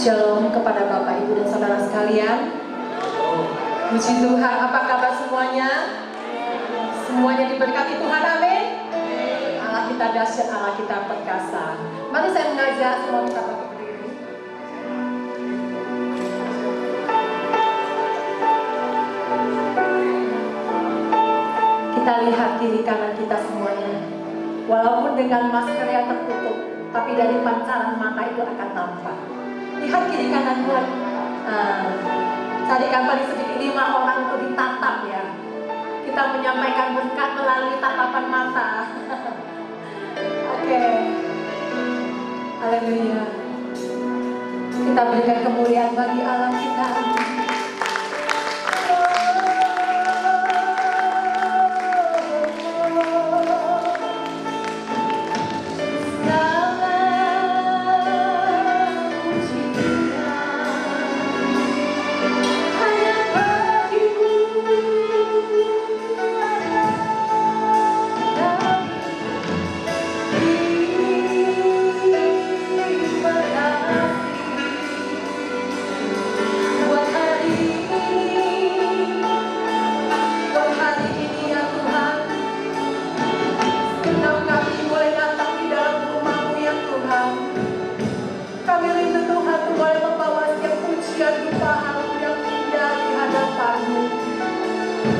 Shalom kepada Bapak, Ibu, dan Saudara sekalian. Puji Tuhan, apa kabar semuanya? Semuanya diberkati Tuhan, amin. Allah kita dahsyat, Allah kita perkasa. Mari saya mengajak semua kita berdiri. Kita lihat kiri kanan kita semuanya. Walaupun dengan masker yang tertutup, tapi dari pancaran mata itu akan nampak. Lihat kiri kanan buat. Tadi kan sedikit 5 orang itu ditatap ya. Kita menyampaikan berkat melalui tatapan mata. Oke. Haleluya. Kita berikan kemuliaan bagi Allah kita.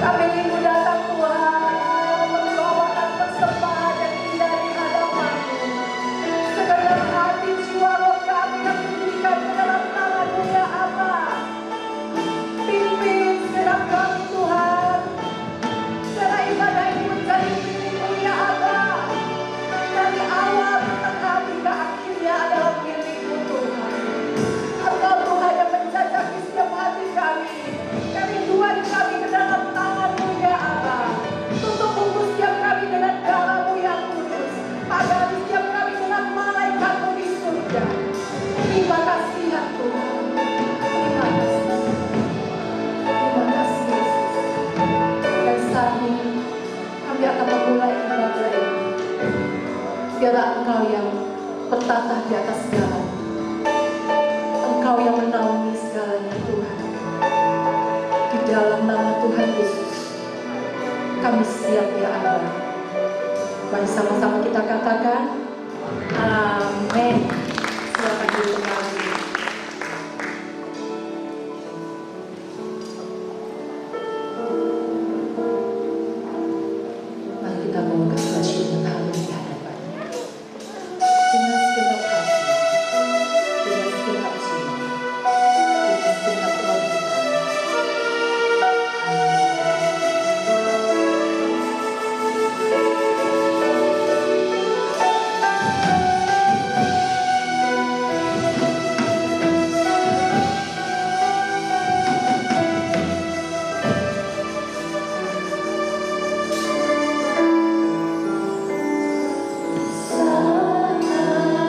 Kami rindu datang Tuhan, membawakan persembahan yang indah di hadapan-Mu. Segenap hati jiwa roh kami yang diberikan ke dalam tangan-Mu ya Allah. Pimpin segenap kami Tuhan, karena ibadah ini menjadi milik-Mu ya Allah. Dari awal tengah hingga akhirnya adalah milik-Mu Tuhan. Engkau Tuhan yang menjajaki setiap hati kami. Kerinduan kami ke dalam tangan-Mu ya Allah. Tutup bungkus setiap kami dengan darah-Mu yang kudus. Pagari setiap kami dengan malaikat-Mu di surga. Terima kasih ya Tuhan. Terima kasih. Terima kasih Yesus. Dan saat ini kami akan memulai ibadah ini. Biarlah Engkau yang bertata di atas segala. Engkau yang menaungi segalanya Tuhan. Di dalam nama Tuhan Yesus, kami siap ya Allah. Mari sama-sama kita katakan, amin. Silakan duduk kembali. Mari kita bawakan kesyukuran harum di hadapan-Nya. Dengan segenap hati, dengan segenap jiwa, dengan segenap roh kita. Sana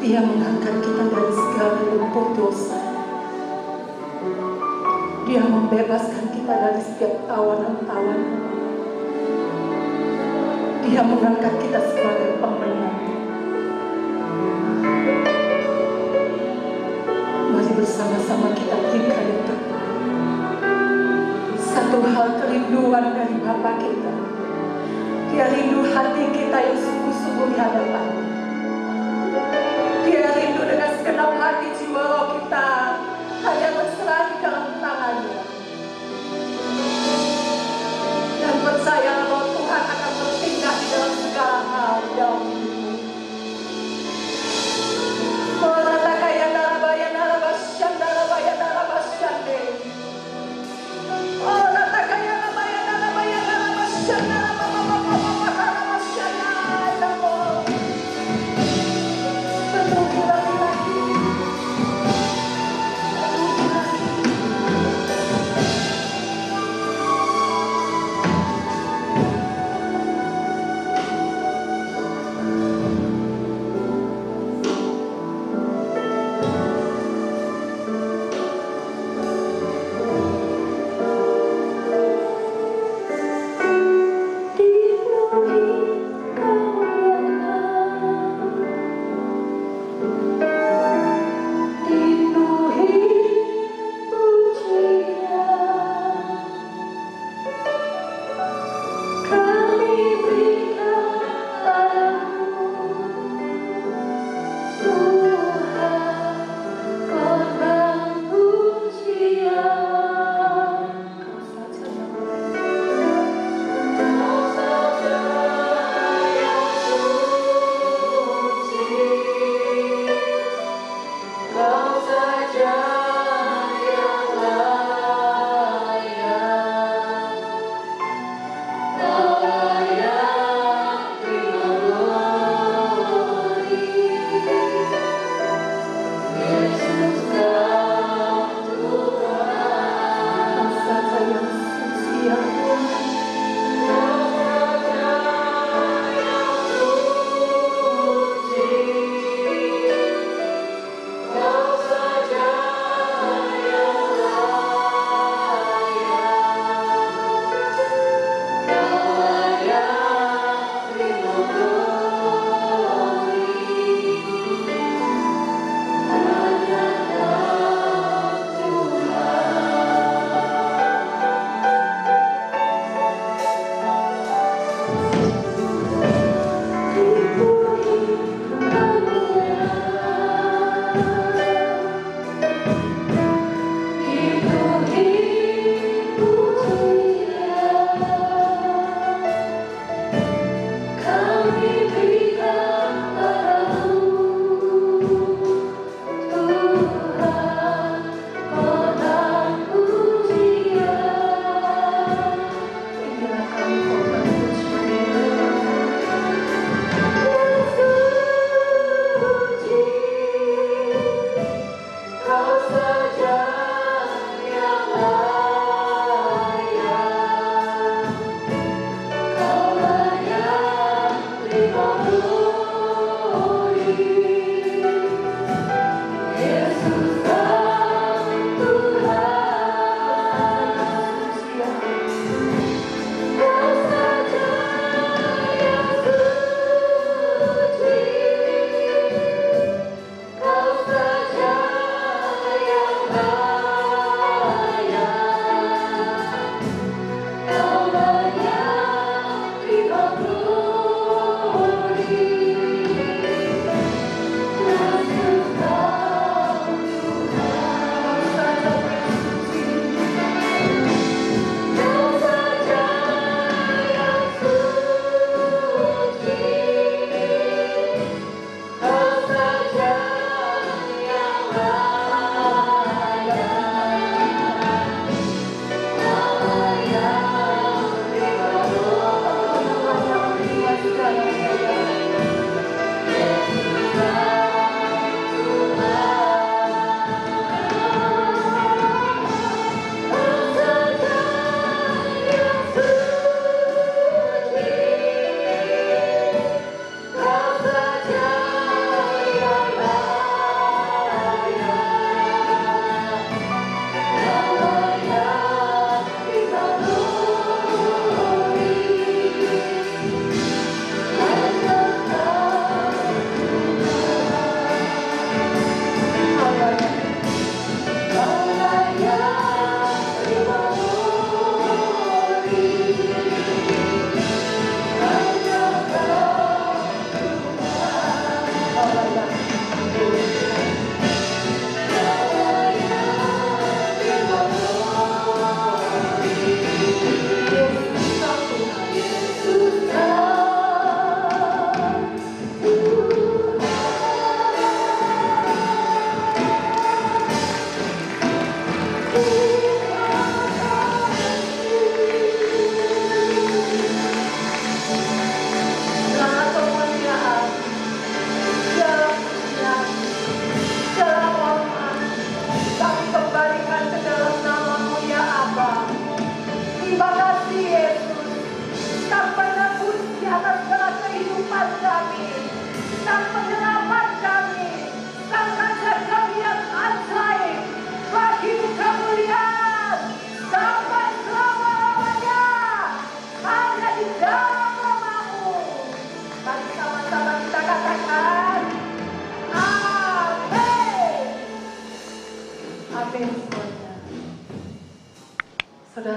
Dia mengangkat kita dari segala lumpur dosa. Dia membebaskan kita dari setiap tawanan-tawanan. Dia mengangkat kita sebagai pemenang. Mari bersama-sama kita tinggal itu. Satu hal kerinduan dari Bapa kita. Dia rindu hati kita yang sungguh-sungguh di hadapan-Nya. Dia rindu dengan segenap hati jiwa roh kita hanya berserah di dalam tangan-Nya. Dan percaya bahwa Tuhan akan bertindak di dalam segala hal di dalam hidupmu. Penuhi lagi-lagi.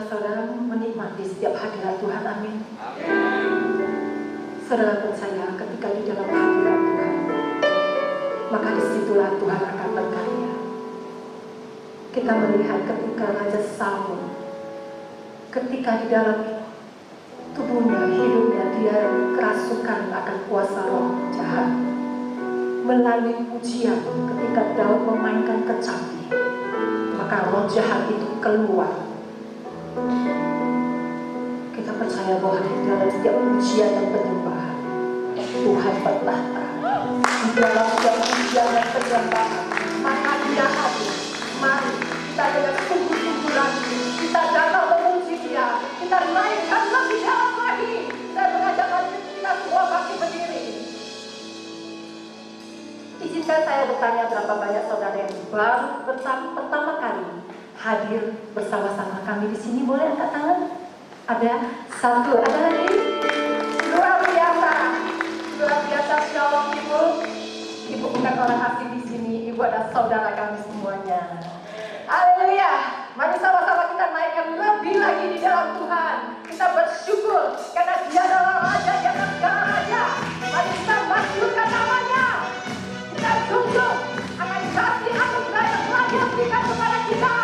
saudara menikmati setiap hadirat Tuhan, amin. Saudara percaya ketika di dalam hadirat Tuhan, maka disitulah Tuhan akan berkarya. Kita melihat ketika Raja Saul, ketika di dalam tubuhnya, hidupnya, dia kerasukan akan kuasa roh jahat. Melalui pujian, ketika Daud memainkan kecapi, maka roh jahat itu keluar. Kita percaya bahwa di dalam setiap pujian dan penyembahan, Tuhan bertahta. Di dalam setiap pujian dan penyembahan, maka Dia hadir. Mari kita dengan sungguh-sungguh lagi, kita datang memuji Dia, kita naikkan lebih dalam lagi. Saya mengajakkan kita semua bangkit berdiri. Izinkan saya bertanya, berapa banyak saudara yang baru pertama kali hadir bersama-sama kami di sini? Boleh angkat tangan? Ada satu, ada lagi? Luar biasa, luar biasa. Shalom Ibu. Ibu bukan orang asing di sini, Ibu adalah saudara kami semuanya. Haleluya. Mari sama-sama kita naikkan lebih lagi di dalam Tuhan. Kita bersyukur karena Dia adalah Raja, Dia adalah segala raja. Mari kita majukan namanya. Kita junjung akan kasih anugerah yang telah Dia berikan kepada kita.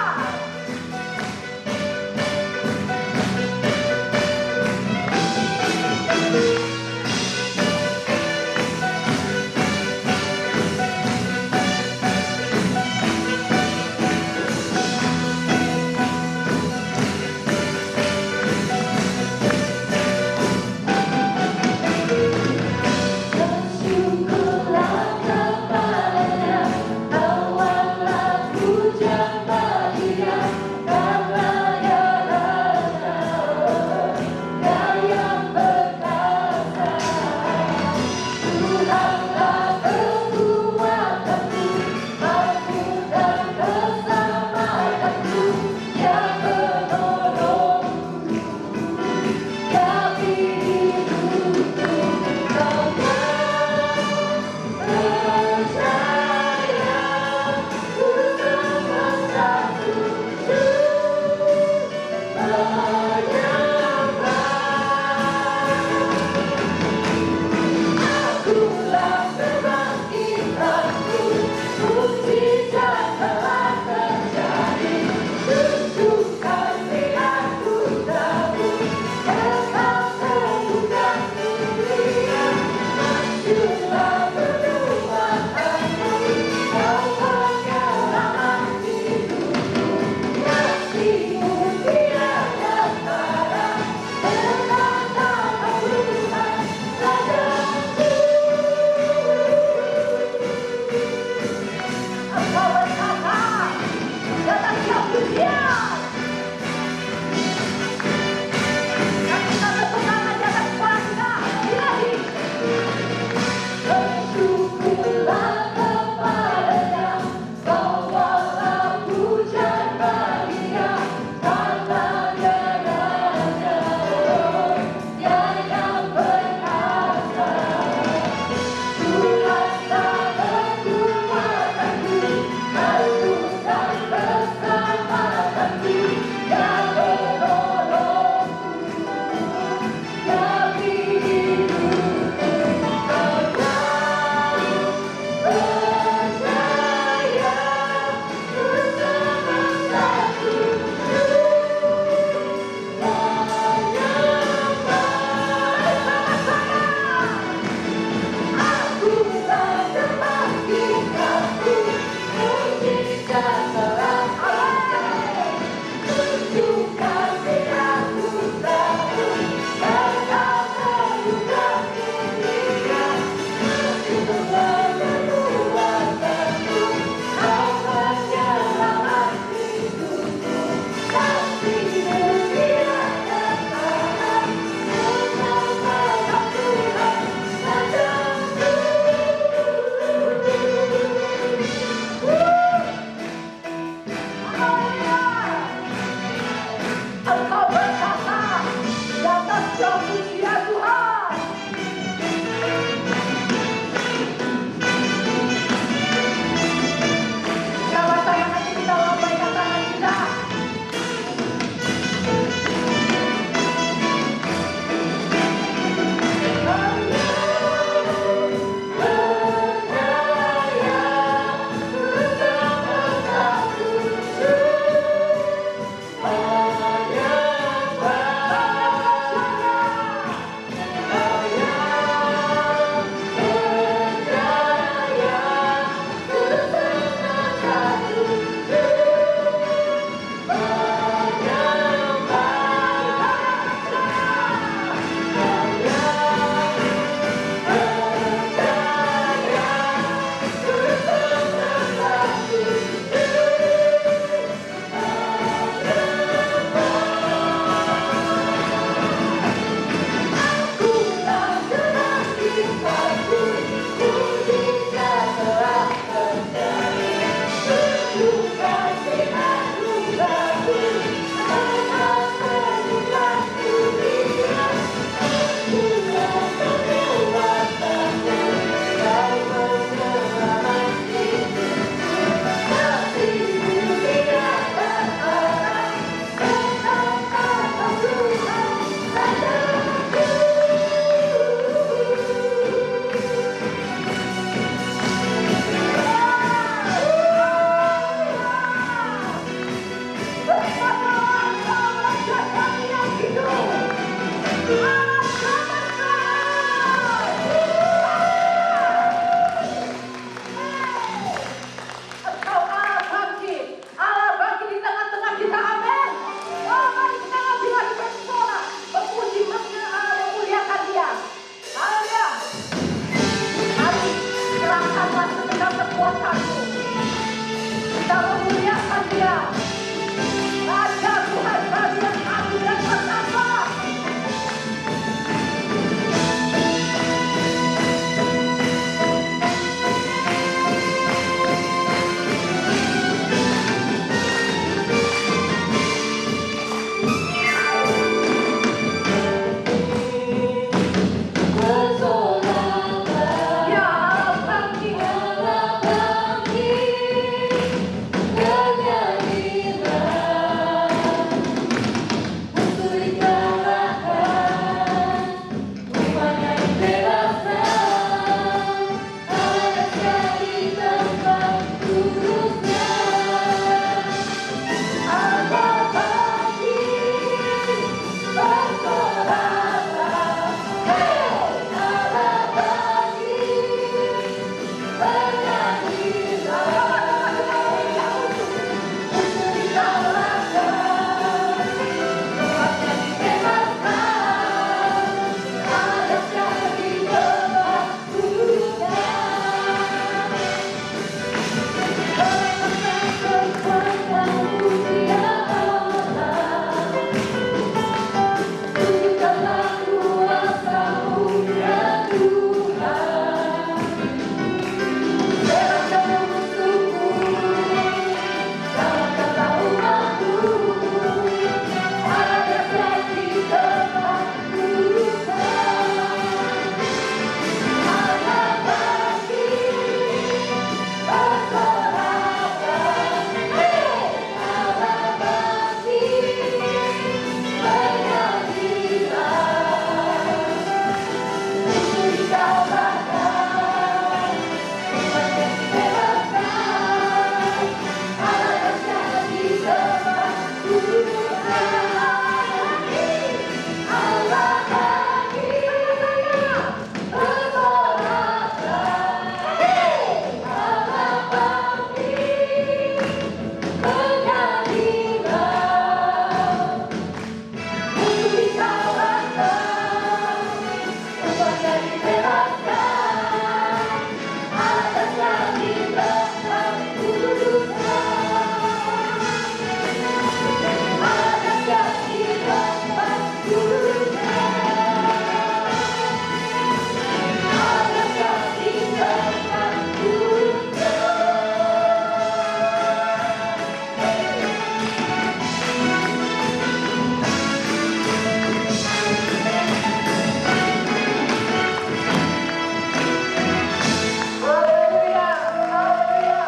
Haleluya, haleluya.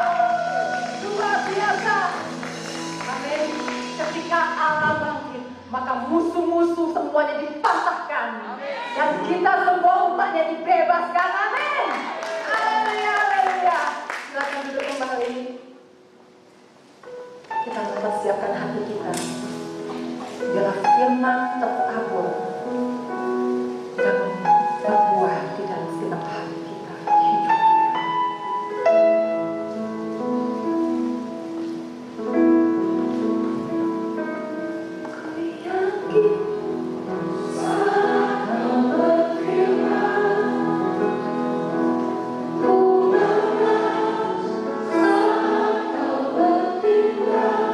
Luar biasa. Amin. Ketika Allah bangkit, maka musuh-musuh semuanya dipatahkan. Dan kita semua umatnya dibebaskan. Amin. Haleluya, haleluya. Silakan duduk kembali. Kita mempersiapkan hati kita. Biarlah firman tertabur dan berbuah di dalam setiap hati kita, hidup kita. Ku yakin saat Kau berfirman, ku lepas saat Kau bertindak.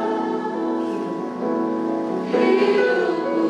Hidupku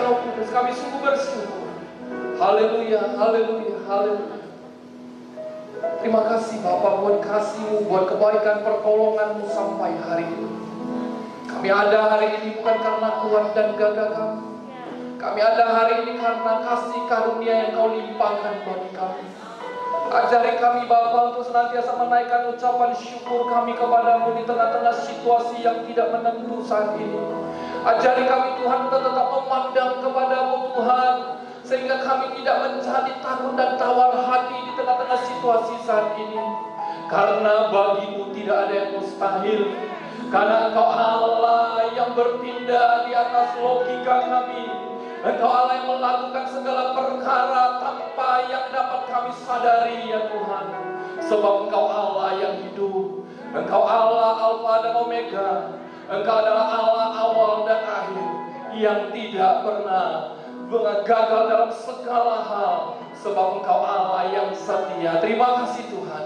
Roh Kudus. Kami sungguh bersyukur. Haleluya, haleluya, haleluya. Terima kasih Bapa buat kasih-Mu, buat kebaikan pertolongan-Mu sampai hari ini. Kami ada hari ini bukan karena kuat dan gagah kami. Kami ada hari ini karena kasih karunia yang Kau limpahkan bagi kami. Ajari kami Bapa untuk senantiasa menaikkan ucapan syukur kami kepadamu di tengah-tengah situasi yang tidak menentu saat ini. Ajari kami Tuhan untuk tetap memandang kepadamu Tuhan, sehingga kami tidak menjadi takut dan tawar hati di tengah-tengah situasi saat ini. Karena bagimu tidak ada yang mustahil. Karena Engkau Allah yang bertindak di atas logika kami. Engkau Allah yang melakukan segala perkara tanpa yang dapat kami sadari ya Tuhan. Sebab Engkau Allah yang hidup. Engkau Allah Alfa dan Omega. Engkau adalah Allah awal dan akhir, yang tidak pernah gagal dalam segala hal. Sebab Engkau Allah yang setia. Terima kasih Tuhan.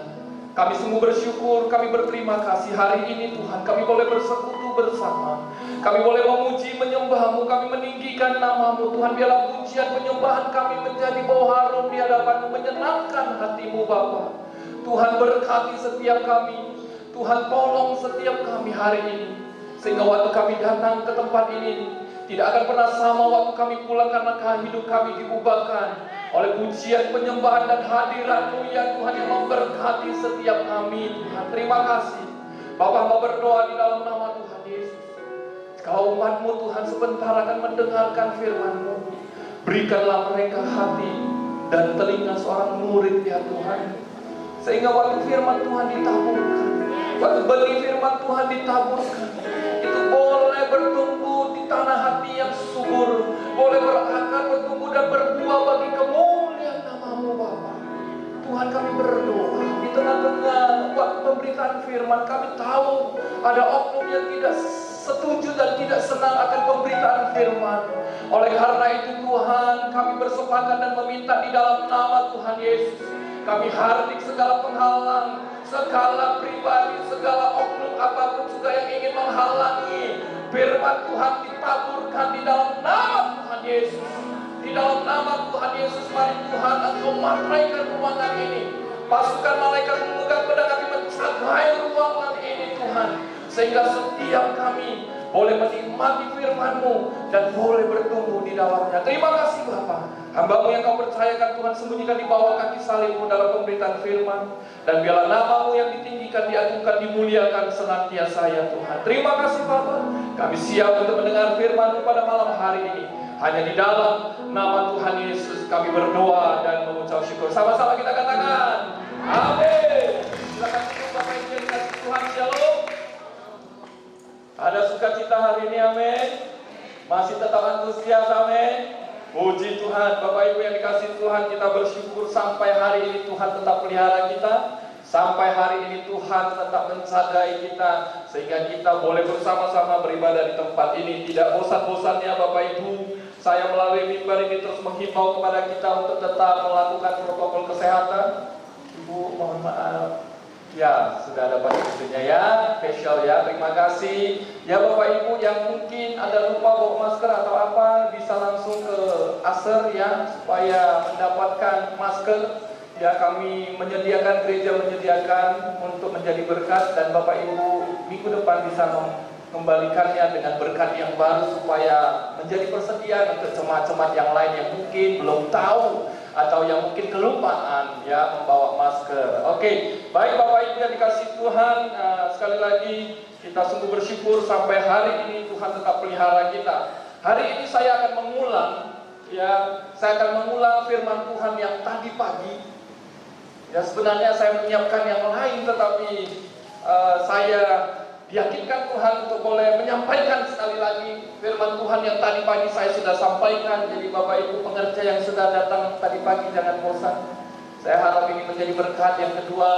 Kami sungguh bersyukur, kami berterima kasih hari ini Tuhan. Kami boleh bersekutu bersama. Kami boleh memuji, menyembah-Mu, kami meninggikan nama-Mu Tuhan. Biarlah pujian penyembahan kami menjadi bau harum di hadapan-Mu, menyenangkan hati-Mu Bapa. Tuhan berkati setiap kami. Tuhan tolong setiap kami hari ini. Sehingga waktu kami datang ke tempat ini tidak akan pernah sama waktu kami pulang, karena hidup kami diubahkan oleh pujian, penyembahan dan hadirat-Mu ya Tuhan, yang memberkati setiap kami Tuhan. Terima kasih Bapa. Hamba berdoa di dalam nama Tuhan Yesus. Kalau umat-Mu Tuhan sebentar akan mendengarkan firman-Mu, berikanlah mereka hati dan telinga seorang murid ya Tuhan, sehingga waktu firman Tuhan ditaburkan, waktu benih firman Tuhan ditaburkan, itu boleh bertumbuh di tanah hati yang subur, boleh berakar, bertumbuh dan berbuah bagi kemuliaan nama-Mu Bapa. Tuhan, kami berdoa di tengah-tengah waktu pemberitaan firman, kami tahu ada oknum yang tidak setuju dan tidak senang akan pemberitaan firman. Oleh karena itu Tuhan, kami bersepakat dan meminta di dalam nama Tuhan Yesus, kami hardik segala penghalang, segala pribadi, segala oknum apapun juga yang ingin menghalangi firman Tuhan ditaburkan di dalam nama Tuhan Yesus. Di dalam nama Tuhan Yesus, mari Tuhan Engkau matraikan ruangan ini. Pasukan malaikat memegang pedang api mencagai ruangan ini Tuhan, sehingga setiap kami boleh menikmati firman-Mu dan boleh bertumbuh di dalamnya. Terima kasih Bapa. Hamba-Mu yang Kau percayakan Tuhan, sembunyikan di bawah kaki salib-Mu dalam pemberitaan firman. Dan biarlah nama-Mu yang ditinggikan, diagungkan, dimuliakan senantiasa ya Tuhan. Terima kasih Bapa. Kami siap untuk mendengar firman-Mu pada malam hari ini. Hanya di dalam nama Tuhan Yesus kami berdoa dan mengucap syukur. Sama-sama kita katakan amin. Silakan duduk Bapak Ibu yang dikasihi Tuhan. Shalom. Ada sukacita hari ini, amin. Masih tetap antusias, amin. Puji Tuhan. Bapak Ibu yang dikasihi Tuhan, kita bersyukur sampai hari ini Tuhan tetap pelihara kita. Sampai hari ini Tuhan tetap menjagai kita, sehingga kita boleh bersama-sama beribadah di tempat ini. Tidak bosan-bosannya Bapak Ibu, saya melalui mimbar ini terus menghimbau kepada kita untuk tetap melakukan protokol kesehatan. Ibu mohon maaf, ya sudah ada bantunya ya, spesial ya, terima kasih. Ya Bapak Ibu yang mungkin ada lupa bawa masker atau apa, bisa langsung ke Aser ya, supaya mendapatkan masker. Ya, kami menyediakan, gereja menyediakan untuk menjadi berkat, dan Bapak Ibu minggu depan bisa mengembalikannya dengan berkat yang baru, supaya menjadi persediaan untuk jemaat-jemaat yang lain yang mungkin belum tahu atau yang mungkin kelupaan ya membawa masker. Oke, baik Bapak Ibu yang dikasih Tuhan, sekali lagi kita sungguh bersyukur sampai hari ini Tuhan tetap pelihara kita. Hari ini saya akan mengulang ya, saya akan mengulang firman Tuhan yang tadi pagi. Ya, sebenarnya saya menyiapkan yang lain, tetapi saya diyakinkan Tuhan untuk boleh menyampaikan sekali lagi firman Tuhan yang tadi pagi saya sudah sampaikan. Jadi Bapak Ibu pengerja yang sudah datang tadi pagi jangan bosan. Saya harap ini menjadi berkat. Yang kedua,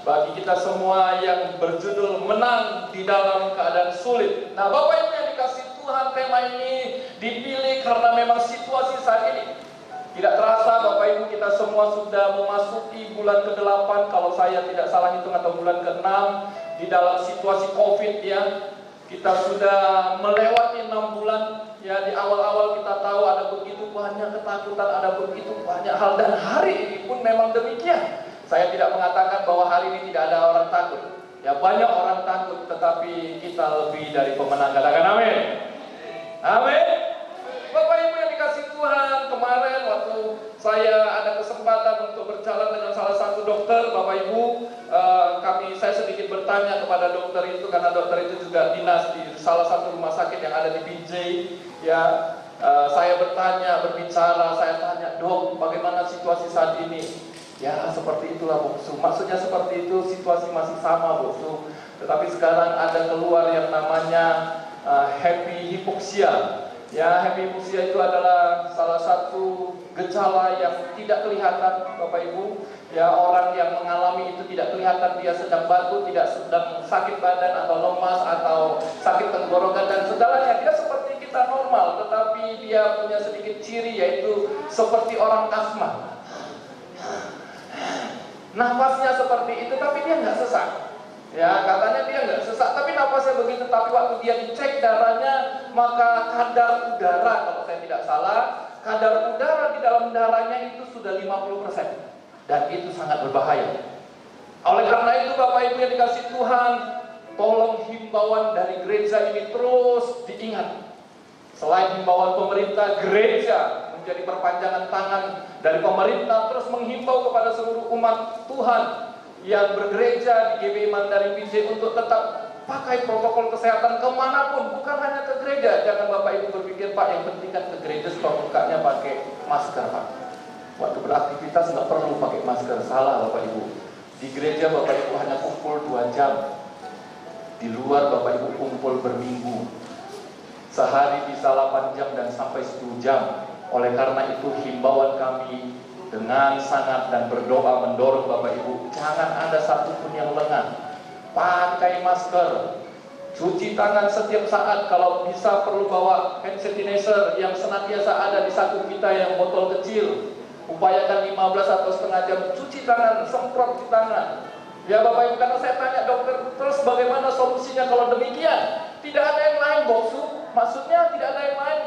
bagi kita semua yang berjudul menang di dalam keadaan sulit. Nah Bapak Ibu yang dikasih Tuhan, tema ini dipilih karena memang situasi saat ini. Tidak terasa Bapak Ibu kita semua sudah memasuki bulan ke-8, kalau saya tidak salah hitung, atau bulan ke-6 di dalam situasi COVID ya. Kita sudah melewati 6 bulan Ya, di awal-awal kita tahu ada begitu banyak ketakutan, ada begitu banyak hal, dan hari ini pun memang demikian. Saya tidak mengatakan bahwa hari ini tidak ada orang takut. Ya, banyak orang takut, tetapi kita lebih dari pemenang. Katakan amin. Amin. Bapak Ibu yang dikasih Tuhan, kemarin waktu saya ada kesempatan untuk berjalan dengan salah satu dokter, Bapak Ibu, saya sedikit bertanya kepada dokter itu, karena dokter itu juga dinas di salah satu rumah sakit yang ada di BJ. Ya, saya berbicara, saya tanya, "Dok, bagaimana situasi saat ini?" Ya, seperti itulah, Boksu. Maksudnya seperti itu, situasi masih sama, Boksu. Tetapi sekarang ada keluar yang namanya happy hypoxia. Ya, happy hypoxia itu adalah salah satu gejala yang tidak kelihatan, Bapak Ibu. Ya, orang yang mengalami itu tidak kelihatan dia sedang batuk, tidak sedang sakit badan atau lemas atau sakit tenggorokan dan segalanya. Dia seperti kita normal, tetapi dia punya sedikit ciri, yaitu seperti orang asma. Nafasnya seperti itu, tapi dia nggak sesak. Ya, katanya dia nggak sesak, tapi nafasnya begitu. Tapi waktu dia dicek darahnya, maka kadar udara, kalau saya tidak salah, kadar udara di dalam darahnya itu sudah 50%. Dan itu sangat berbahaya. Oleh karena itu, Bapak Ibu yang dikasih Tuhan, tolong himbauan dari gereja ini terus diingat. Selain himbauan pemerintah, gereja menjadi perpanjangan tangan dari pemerintah, terus menghimbau kepada seluruh umat Tuhan yang bergereja di GBI Mandarin BJ untuk tetap pakai protokol kesehatan kemanapun, bukan hanya ke gereja. Jangan Bapak Ibu berpikir, "Pak, yang penting kan ke gereja supaya bukanya pakai masker, Pak." Waktu beraktivitas nggak perlu pakai masker. Salah, Bapak Ibu. Di gereja Bapak Ibu hanya kumpul 2 jam. Di luar Bapak Ibu kumpul berminggu. Sehari bisa 8 jam dan sampai 10 jam. Oleh karena itu himbauan kami dengan sangat dan berdoa mendorong Bapak Ibu, jangan ada satupun yang lengah. Pakai masker, cuci tangan setiap saat, kalau bisa perlu bawa hand sanitizer yang senantiasa ada di saku kita yang botol kecil. Upayakan 15 atau setengah jam cuci tangan, semprot di tangan. Ya Bapak Ibu, karena saya tanya dokter, terus bagaimana solusinya kalau demikian? Tidak ada yang lain, Boksu. Maksudnya tidak ada yang lain.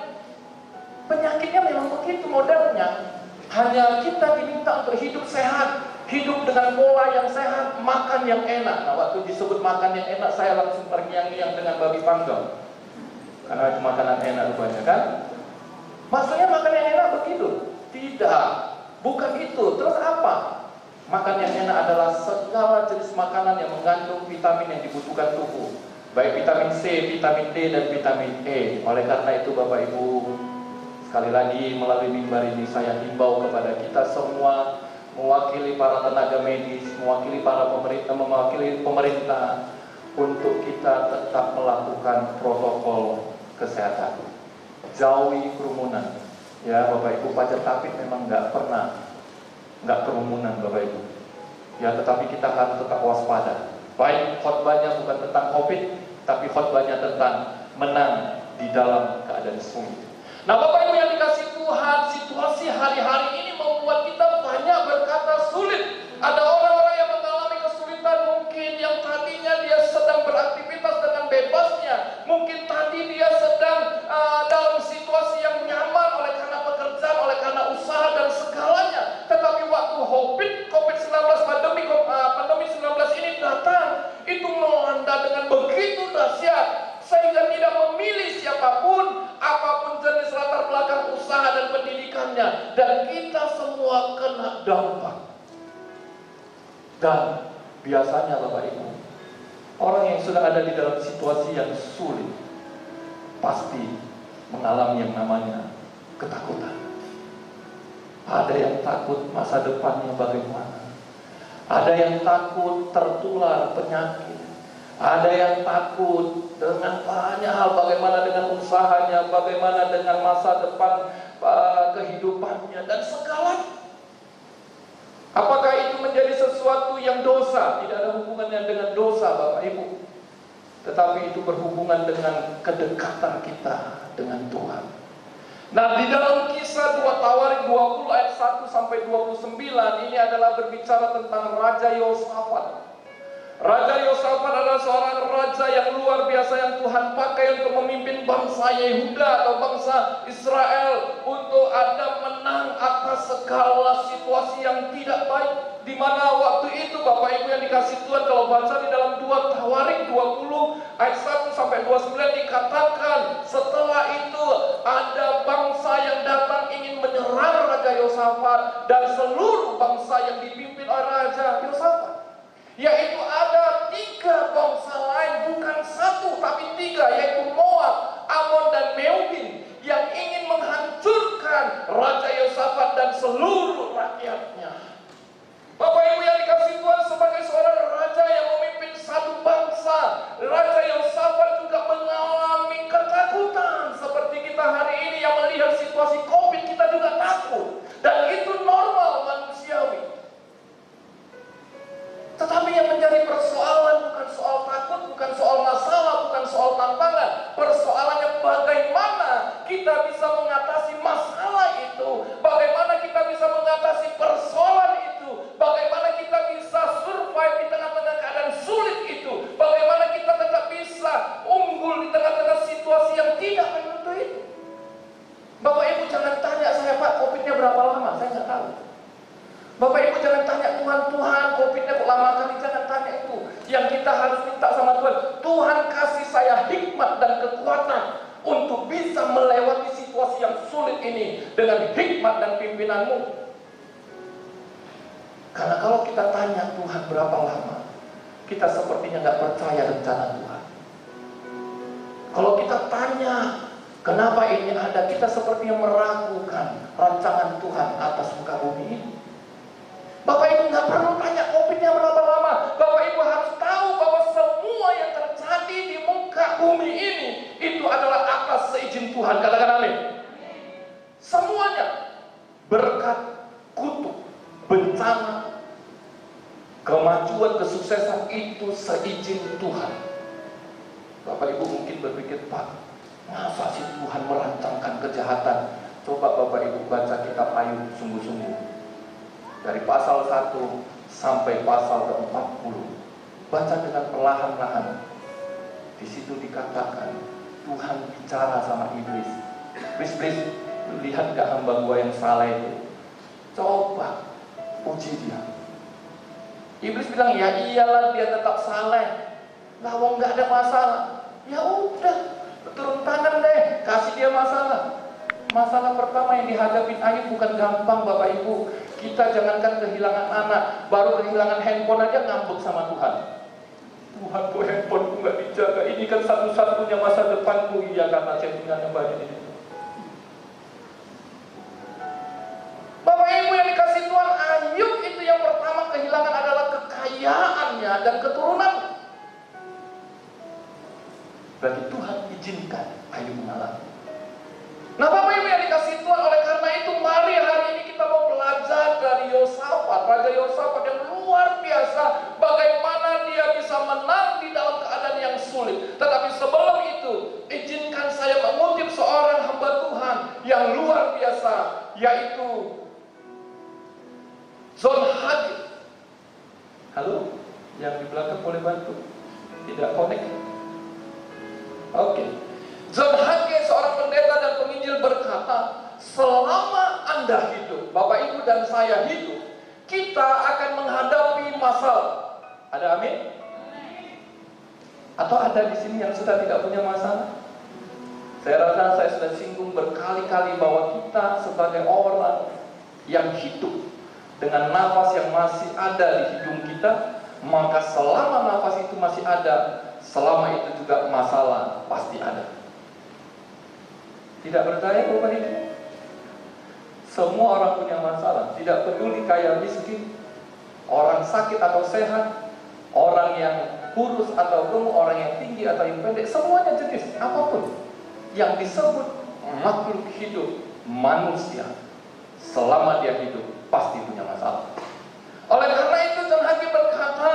Penyakitnya memang begitu modelnya. Hanya kita diminta untuk hidup sehat, hidup dengan pola yang sehat, makan yang enak. Nah, waktu disebut makan yang enak, saya langsung terngiang-ngiang dengan babi panggang. Karena itu makanan enak rupanya, kan? Maksudnya makan yang enak begitu? Tidak, bukan itu. Terus apa? Makan yang enak adalah segala jenis makanan yang mengandung vitamin yang dibutuhkan tubuh, baik vitamin C, vitamin D, dan vitamin E. Oleh karena itu Bapak Ibu, sekali lagi melalui mimbar ini saya himbau kepada kita semua, mewakili para tenaga medis, mewakili para pemerintah, mewakili pemerintah, untuk kita tetap melakukan protokol kesehatan. Jauhi kerumunan. Ya Bapak Ibu, Pajak Tapit memang nggak kerumunan Bapak Ibu. Ya, tetapi kita harus tetap waspada. Baik khotbahnya bukan tentang COVID, tapi khotbahnya tentang menang di dalam keadaan sulit. Nah Bapak Ibu yang dikasih Tuhan, situasi hari-hari ini membuat kita banyak berkata sulit. Ada orang-orang yang mengalami kesulitan, mungkin yang tadinya dia sedang beraktivitas dengan bebasnya, mungkin tadi dia sedang dalam situasi yang nyaman oleh karena pekerjaan, oleh karena usaha dan segalanya. Tetapi waktu COVID-19 pandemi 19 ini datang, itu melanda dengan begitu dahsyat, sehingga tidak memilih siapapun, apapun jenis latar belakang usaha dan pendidikannya, dan kita semua kena dampak. Dan biasanya Bapak Ibu, orang yang sudah ada di dalam situasi yang sulit pasti mengalami yang namanya ketakutan. Ada yang takut masa depannya bagaimana, ada yang takut tertular penyakit, ada yang takut dengan banyak hal, bagaimana dengan usahanya, bagaimana dengan masa depan kehidupannya dan segalanya. Apakah itu menjadi sesuatu yang dosa? Tidak ada hubungannya dengan dosa Bapak Ibu, tetapi itu berhubungan dengan kedekatan kita dengan Tuhan. Nah, di dalam Kisah 2 Tawarik 20 ayat 1 sampai 29 ini adalah berbicara tentang Raja Yehosafat. Raja Yosafat adalah seorang raja yang luar biasa yang Tuhan pakai untuk memimpin bangsa Yehuda atau bangsa Israel untuk ada menang atas segala situasi yang tidak baik. Di mana waktu itu Bapak Ibu yang dikasih Tuhan, kalau baca di dalam 2 Tawarik 20 ayat 1 sampai 29 dikatakan setelah itu ada bangsa yang datang ingin menyerang Raja Yosafat dan seluruh bangsa yang dipimpin oleh Raja Yosafat. Yaitu ada 3 bangsa lain, bukan 1 tapi 3, yaitu Moab, Amon dan Meubin, yang ingin menghancurkan Raja Yosafat dan seluruh rakyatnya. Bapak Ibu yang dikasihi Tuhan, sebagai seorang raja yang memimpin satu bangsa, Raja Yosafat juga mengalami ketakutan seperti kita hari ini yang melihat situasi COVID, kita juga takut, dan itu normal manusiawi. Tetapi yang menjadi persoalan bukan soal takut, bukan soal masalah, bukan soal tantangan. Persoalannya bagaimana kita bisa mengatasi masalah itu, bagaimana kita bisa mengatasi persoalan itu, bagaimana kita bisa survive di tengah-tengah keadaan sulit itu, bagaimana kita tetap bisa unggul di tengah-tengah situasi yang tidak menentu itu. Bapak Ibu jangan tanya saya, Pak, COVID-nya berapa lama? Saya nggak tahu. Bapak Ibu jangan tanya Tuhan COVID-nya kok lama kali, jangan tanya itu. Yang kita harus minta sama Tuhan, Tuhan kasih saya hikmat dan kekuatan untuk bisa melewati situasi yang sulit ini dengan hikmat dan pimpinanmu. Karena kalau kita tanya Tuhan berapa lama, kita sepertinya nggak percaya rencana Tuhan. Kalau kita tanya kenapa ini ada, kita sepertinya meragukan rancangan Tuhan atas muka bumi ini. Bapak Ibu nggak perlu tanya COVID-nya berapa lama. Bapak Ibu harus tahu bahwa semua yang terjadi di muka bumi ini itu adalah atas seizin Tuhan. Katakan amin. Semuanya berkat, kutuk, bencana, kemajuan, kesuksesan itu seizin Tuhan. Bapak Ibu mungkin berpikir, Pak, masa sih Tuhan merancangkan kejahatan? Coba Bapak Ibu baca kitab Ayub sungguh-sungguh. Dari pasal 1 sampai pasal ke-40. Baca dengan perlahan-lahan. Di situ dikatakan Tuhan bicara sama iblis. Iblis, lihat gak hamba gua yang salah itu? Coba uji dia. Iblis bilang, ya iyalah dia tetap salah. Lawang gak ada masalah. Ya udah, turun tangan deh, kasih dia masalah. Masalah pertama yang dihadapi Ayub bukan gampang Bapak Ibu. Kita jangankan kehilangan anak, baru kehilangan handphone aja ngambek sama Tuhan. Tuhan, kok handphoneku gak dijaga? Ini kan satu-satunya masa depanku. Iya, karena chattingannya banyak ini. Bapak Ibu yang dikasih Tuhan, Ayub itu yang pertama kehilangan adalah kekayaannya dan keturunan. Berarti Tuhan izinkan Ayub mengalami. Nah Bapak Ibu yang dikasih Tuhan, oleh karena itu mari hari ini kita mau belajar dari Yosafat, Raja Yosafat yang luar biasa, bagaimana dia bisa menang di dalam keadaan yang sulit. Tetapi sebelum itu, izinkan saya mengutip seorang hamba Tuhan yang luar biasa, yaitu John Hagee. Halo, yang di belakang boleh bantu? Tidak connect? Oke. John Hagee, seorang pendeta dan penginjil, berkata, selama Anda hidup, Bapak Ibu dan saya hidup, kita akan menghadapi masalah. Ada amin? Atau ada di sini yang sudah tidak punya masalah? Saya rasa saya sudah singgung berkali-kali bahwa kita sebagai orang yang hidup dengan nafas yang masih ada di hidung kita, maka selama nafas itu masih ada, selama itu juga masalah pasti ada. Tidak percaya Bapak Ibu? Semua orang punya masalah, tidak peduli kaya miskin, orang sakit atau sehat, orang yang kurus atau gemuk, orang yang tinggi atau yang pendek, semuanya jenis apapun yang disebut makhluk hidup manusia, selama dia hidup pasti punya masalah. Oleh karena itu John Hagee berkata,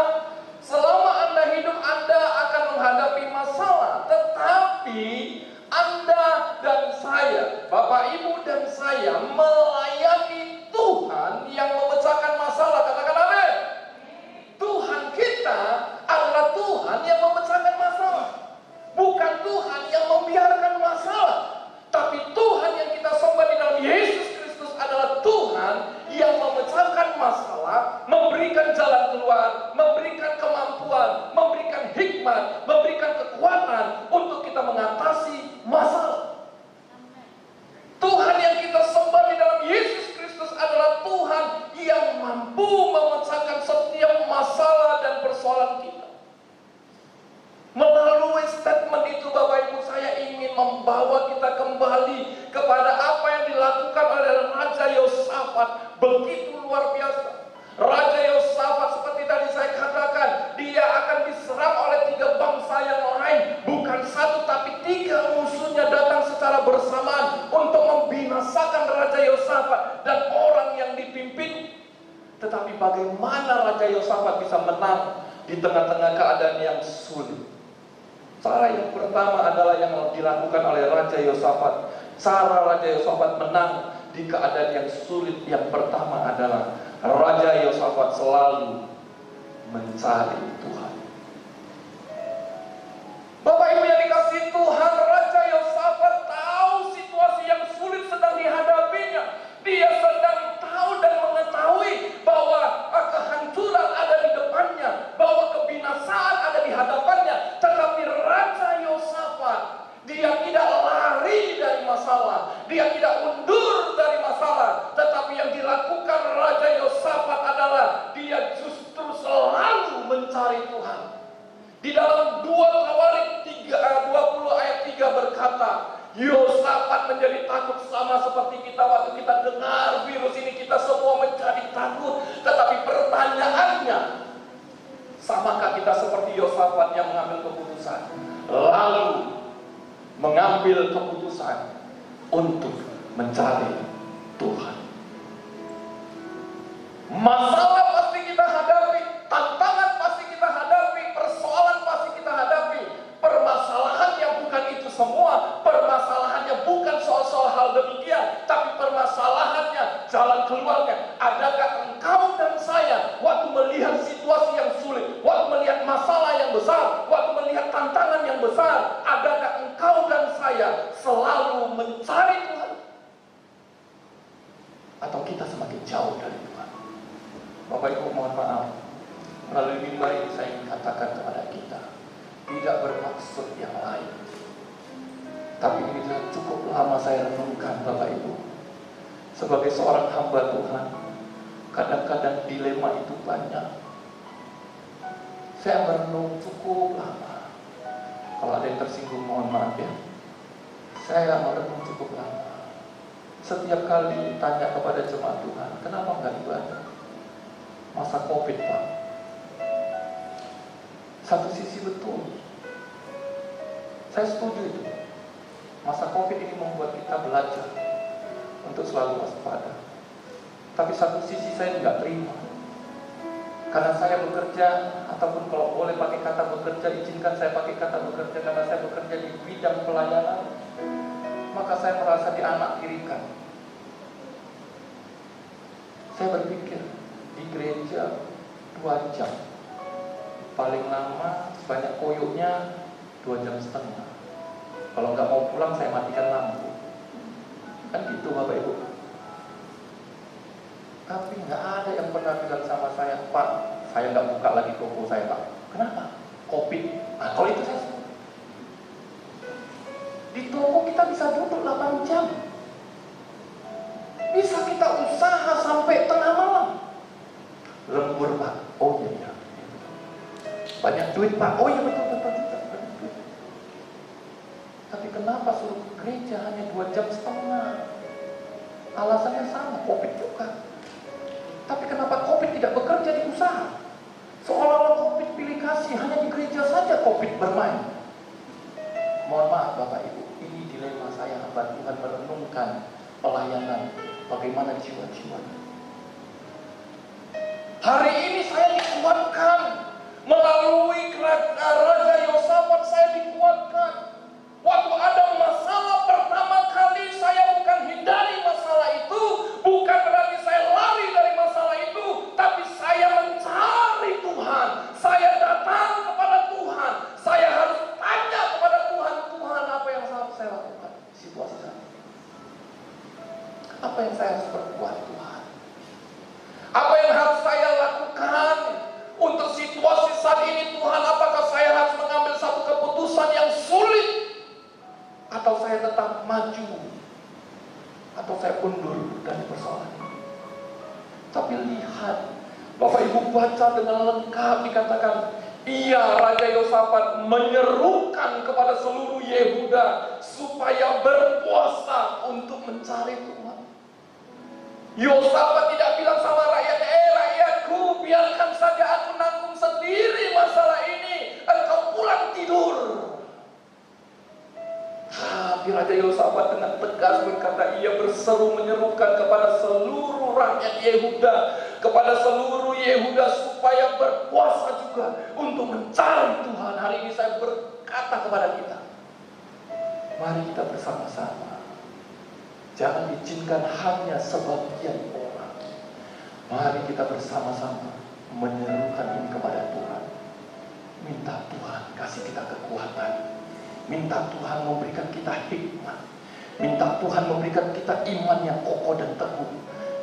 selama Anda hidup Anda akan menghadapi masalah, tetapi Anda dan saya, Bapak Ibu dan saya, melayani Tuhan yang memecahkan masalah. Katakan amin. Tuhan kita Tuhan yang memecahkan masalah. Bukan Tuhan yang membiarkan masalah. Tapi Tuhan yang kita sembah di dalam Yesus Kristus adalah Tuhan yang memecahkan masalah, memberikan jalan keluar, memberikan kemampuan, memberikan hikmat, memberikan kekuatan untuk kita mengatasi masalah. Tuhan yang kita sembah di dalam Yesus Kristus adalah Tuhan yang mampu memecahkan setiap masalah dan persoalan kita. Melalui statement itu Bapak Ibu, saya ingin membawa kita kembali kepada apa yang dilakukan oleh Raja Yosafat. Begitu luar biasa. Raja Yosafat seperti tadi saya katakan, dia akan diserang oleh 3 bangsa yang lain. Bukan 1 tapi 3 musuhnya datang secara bersamaan untuk membinasakan Raja Yosafat dan orang yang dipimpin. Tetapi bagaimana Raja Yosafat bisa menang di tengah-tengah keadaan yang sulit? Cara yang pertama adalah yang dilakukan oleh Raja Yosafat. Cara Raja Yosafat menang di keadaan yang sulit yang pertama adalah Raja Yosafat selalu mencari Tuhan. Bapak Ibu yang dikasihi Tuhan, Raja Yosafat tahu situasi yang sulit sedang dihadapinya. Dia sedang tahu dan mengetahui bahwa kehancuran ada di depannya, bahwa kebinasaan ada di hadapannya. Tetapi Raja Yosafat, dia tidak lari dari masalah, dia tidak mundur dari masalah. Tetapi yang dilakukan Raja Yosafat adalah dia justru selalu mencari Tuhan. Di dalam 2 Tawarik 20 ayat 3 berkata, Yosafat menjadi takut sama seperti kita waktu kita dengar virus ini, kita semua menjadi takut. Tetapi pertanyaannya, samakah kita seperti Yosafat yang mengambil keputusan, lalu mengambil keputusan untuk mencari Tuhan? Masalah pasti kita hadapi, tantangan pasti kita hadapi, persoalan pasti kita hadapi. Permasalahannya bukan itu semua, permasalahannya bukan soal-soal hal demikian, tapi permasalahannya, jalan keluarnya. Adakah engkau dan saya waktu melihat situasi yang sulit, waktu melihat masalah yang besar, waktu melihat tantangan yang besar, adakah engkau dan saya selalu mencari Tuhan? Atau kita semakin jauh dari Tuhan? Bapak Ibu mohon maaf, melalui mimbar ini saya ingin katakan kepada kita, tidak bermaksud yang lain. Tapi ini cukup lama saya renungkan Bapak Ibu. Sebagai seorang hamba Tuhan, kadang-kadang dilema itu banyak. Saya merenung cukup lama. Kalau ada yang tersinggung mohon maaf ya. Saya merenung cukup lama. Setiap kali tanya kepada jemaat Tuhan, kenapa enggak ibadah? Masa Covid Pak. Satu sisi betul, saya setuju itu. Masa Covid ini membuat kita belajar untuk selalu waspada. Tapi satu sisi saya nggak terima, karena saya bekerja, ataupun kalau boleh pakai kata bekerja, izinkan saya pakai kata bekerja, karena saya bekerja di bidang pelayanan, maka saya merasa dianaktirikan. Saya berpikir di gereja 2 jam, paling lama banyak koyoknya 2,5 jam. Kalau nggak mau pulang saya matikan lampu. Kan gitu Bapak Ibu. Tapi nggak ada yang pernah bilang sama saya, Pak, saya nggak buka lagi toko saya Pak. Kenapa? Covid. Nah, kalau itu saya di toko kita bisa duduk 8 jam. Bisa kita usaha sampai tengah malam. Lembur Pak. Oh iya. Banyak duit Pak. Oh iya betul. Tapi kenapa suruh ke gereja hanya 2,5 jam? Alasannya sama, Covid juga. Tapi kenapa Covid tidak bekerja di usaha? Seolah-olah Covid pilih kasih, hanya di gereja saja Covid bermain. Mohon maaf Bapak Ibu, ini dilema saya hamba Tuhan merenungkan pelayanan, bagaimana jiwa-jiwa. Hari ini saya dikuatkan melalui Raja Yosafat, saya dikuatkan. Waktu ada masalah pertama kali, saya bukan hindari masalah itu, bukan berarti saya lari dari masalah itu, tapi saya mencari Tuhan. Saya datang kepada Tuhan. undur dari persoalan ini. Tapi lihat, Bapak Ibu baca dengan lengkap dikatakan, ia Raja Yosafat menyerukan kepada seluruh Yehuda supaya berpuasa untuk mencari Tuhan. Yosafat tidak bilang sama rakyat, rakyatku, biarkan saja aku nanggung sendiri masalah ini, engkau pulang tidur. Tapi Raja Yosafat dengan tegas berkata, ia berseru menyerukan kepada seluruh rakyat Yehuda, kepada seluruh Yehuda supaya berpuasa juga untuk mencari Tuhan. Hari ini saya berkata kepada kita, mari kita bersama-sama. Jangan izinkan hanya sebagian orang. Mari kita bersama-sama menyerukan ini kepada Tuhan. Minta Tuhan kasih kita kekuatan. Minta Tuhan memberikan kita hikmat. Minta Tuhan memberikan kita iman yang kokoh dan teguh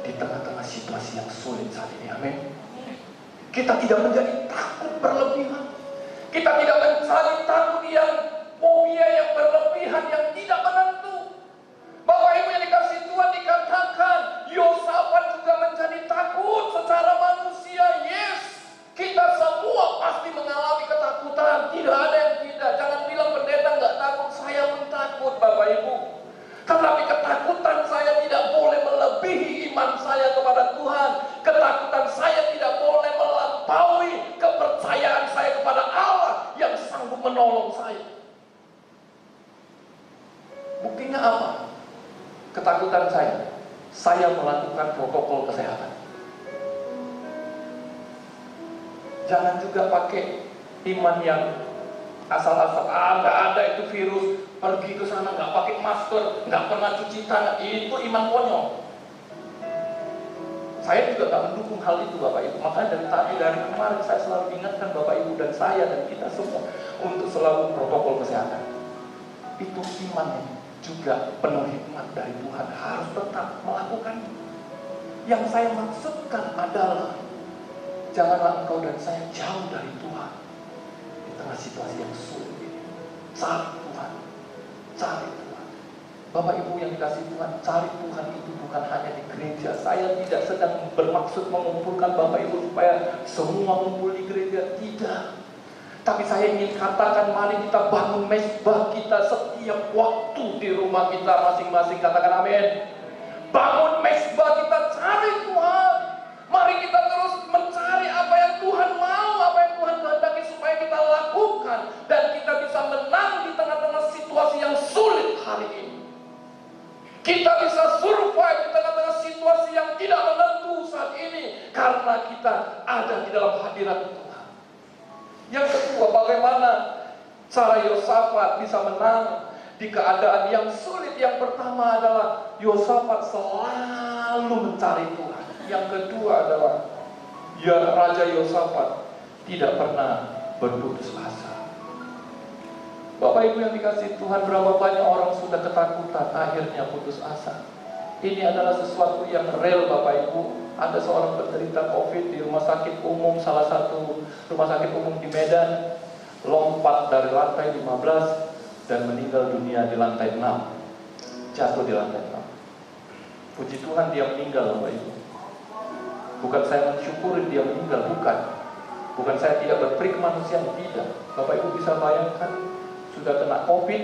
di tengah-tengah situasi yang sulit saat ini. Amin. Kita tidak menjadi takut berlebihan. Kita tidak mencari takut yang fobia yang berlebihan, yang tidak menentu. Bapak Ibu yang dikasih Tuhan, dikatakan Yosafat juga menjadi takut secara manusia. Yes, kita semua pasti mengalami ketakutan. Tidak ada yang tidak. Jangan bilang pendeta nggak takut. Saya pun takut, Bapak Ibu. Tetapi ketakutan saya tidak boleh melebihi iman saya kepada Tuhan. Ketakutan saya tidak boleh melampaui kepercayaan saya kepada Allah yang sanggup menolong saya. Buktinya apa? Ketakutan saya melakukan protokol kesehatan. Jangan juga pakai iman yang asal-asal, nggak ada itu virus, pergi ke sana nggak pakai masker, nggak pernah cuci tangan, itu iman konyol. Saya juga nggak mendukung hal itu, Bapak Ibu. Makanya dari kemarin saya selalu ingatkan Bapak Ibu dan saya dan kita semua untuk selalu protokol kesehatan. Itu iman juga penuh hikmat dari Tuhan, harus tetap melakukan. Yang saya maksudkan adalah janganlah engkau dan saya jauh dari Tuhan di tengah situasi yang sulit ini. Cari Tuhan, cari Tuhan. Bapak Ibu yang dikasih Tuhan, cari Tuhan itu bukan hanya di gereja. Saya tidak sedang bermaksud mengumpulkan Bapak Ibu supaya semua ngumpul di gereja, tidak. Tapi saya ingin katakan, mari kita bangun mezbah kita setiap waktu di rumah kita masing-masing. Katakan amin. Bangun mezbah kita, cari Tuhan. Mari kita terus mencari apa yang Tuhan mau, apa yang Tuhan kehendaki supaya kita lakukan. Dan kita bisa menang di tengah-tengah situasi yang sulit hari ini. Kita bisa survive di tengah-tengah situasi yang tidak menentu saat ini. Karena kita ada di dalam hadirat Tuhan. Yang kedua, bagaimana cara Yosafat bisa menang di keadaan yang sulit? Yang pertama adalah Yosafat selalu mencari Tuhan. Yang kedua adalah Raja Yosafat tidak pernah berputus asa. Bapak Ibu yang dikasih Tuhan, berapa banyak orang sudah ketakutan akhirnya putus asa. Ini adalah sesuatu yang real, Bapak Ibu. Ada seorang penderita COVID di rumah sakit umum, salah satu rumah sakit umum di Medan, lompat dari lantai 15 dan meninggal dunia di lantai 6. Jatuh di lantai 6. Puji Tuhan dia meninggal, Bapak Ibu. Bukan saya mensyukuri dia meninggal, bukan. Bukan saya tidak berperi kemanusiaan, tidak. Bapak Ibu bisa bayangkan, sudah kena COVID,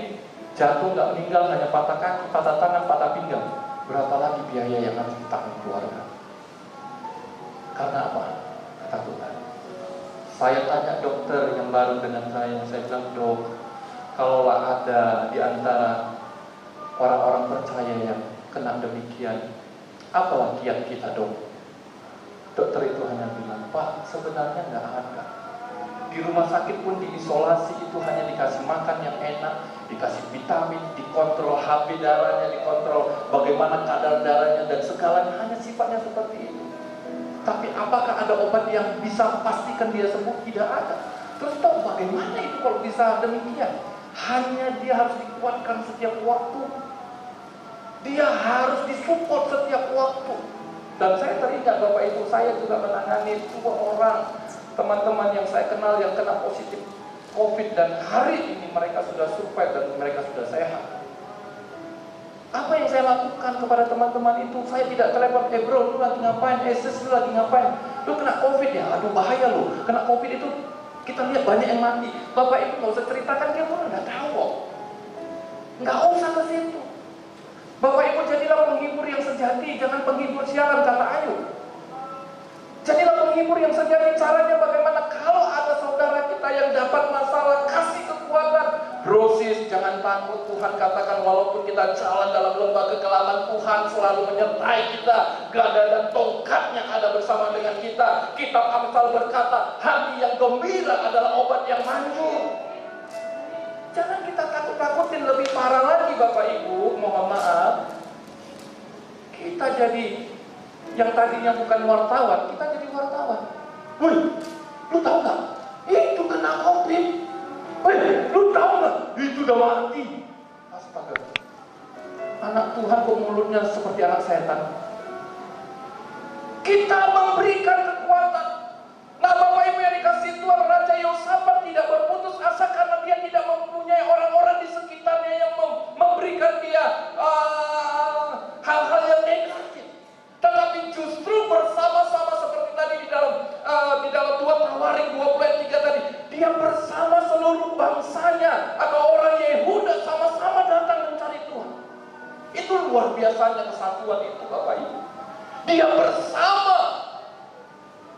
jatuh nggak meninggal, hanya patah kaki, patah tangan, patah pinggang. Berapa lagi biaya yang harus ditanggung keluarga? Karena apa? Ketakutan. Saya tanya dokter yang baru dengan saya bilang, dok, kalaulah ada di antara orang-orang percaya yang kena demikian, apalah kiat kita, dok? Dokter itu hanya bilang, Pak, sebenarnya nggak ada. Di rumah sakit pun diisolasi, itu hanya dikasih makan yang enak, dikasih vitamin, dikontrol HB darahnya, dikontrol bagaimana kadar darahnya, dan segalanya hanya sifatnya seperti itu. Tapi apakah ada obat yang bisa pastikan dia sembuh? Tidak ada. Terus toh bagaimana itu kalau bisa demikian? Hanya dia harus dikuatkan setiap waktu. Dia harus disupport setiap waktu. Dan saya teringat Bapak Ibu, saya juga menangani 2 orang teman-teman yang saya kenal yang kena positif COVID, dan hari ini mereka sudah survive dan mereka sudah sehat. Apa yang saya lakukan kepada teman-teman itu? Saya tidak telepon, bro, lu lagi ngapain? Sis, lu lagi ngapain? Lu kena COVID ya? Aduh bahaya lu. Kena COVID itu kita lihat banyak yang mati. Bapak Ibu nggak usah ceritakan, dia pun nggak tahu kok. Nggak usah ke situ. Bapak Ibu jadilah penghibur yang sejati, jangan penghibur sialan, kata Ayu. Jadilah penghibur yang sejati. Caranya bagaimana? Kalau ada saudara kita yang dapat masalah, kasih kekuatan. Bro, sis, jangan takut. Tuhan katakan walaupun kita jalan dalam lembah kekelaman, Tuhan selalu menyertai kita. Gada dan tongkatnya ada bersama dengan kita. Kitab Amsal berkata, hati yang gembira adalah obat yang manjur. Jangan kita takut-takutin. Lebih parah lagi Bapak Ibu, mohon maaf, kita jadi yang tadinya bukan wartawan, kita jadi wartawan. Woi, lu tahu nggak? Itu kena COVID. Woi, lu tahu nggak? Itu udah mati. Astaga. Anak Tuhan kok mulutnya seperti anak setan. Kita memberikan kekuatan. Nah Bapak Ibu yang dikasih Tuhan, Raja Yosafat tidak berputus asa karena dia tidak mempunyai orang-orang di sekitarnya yang memberikan dia hal-hal yang negatif. Tetapi justru bersama-sama seperti tadi di dalam 2 Tawarik 20 ayat 3 tadi, dia bersama seluruh bangsanya atau orang Yehuda sama-sama datang mencari Tuhan. Itu luar biasanya kesatuan itu Bapak Ibu. Dia bersama.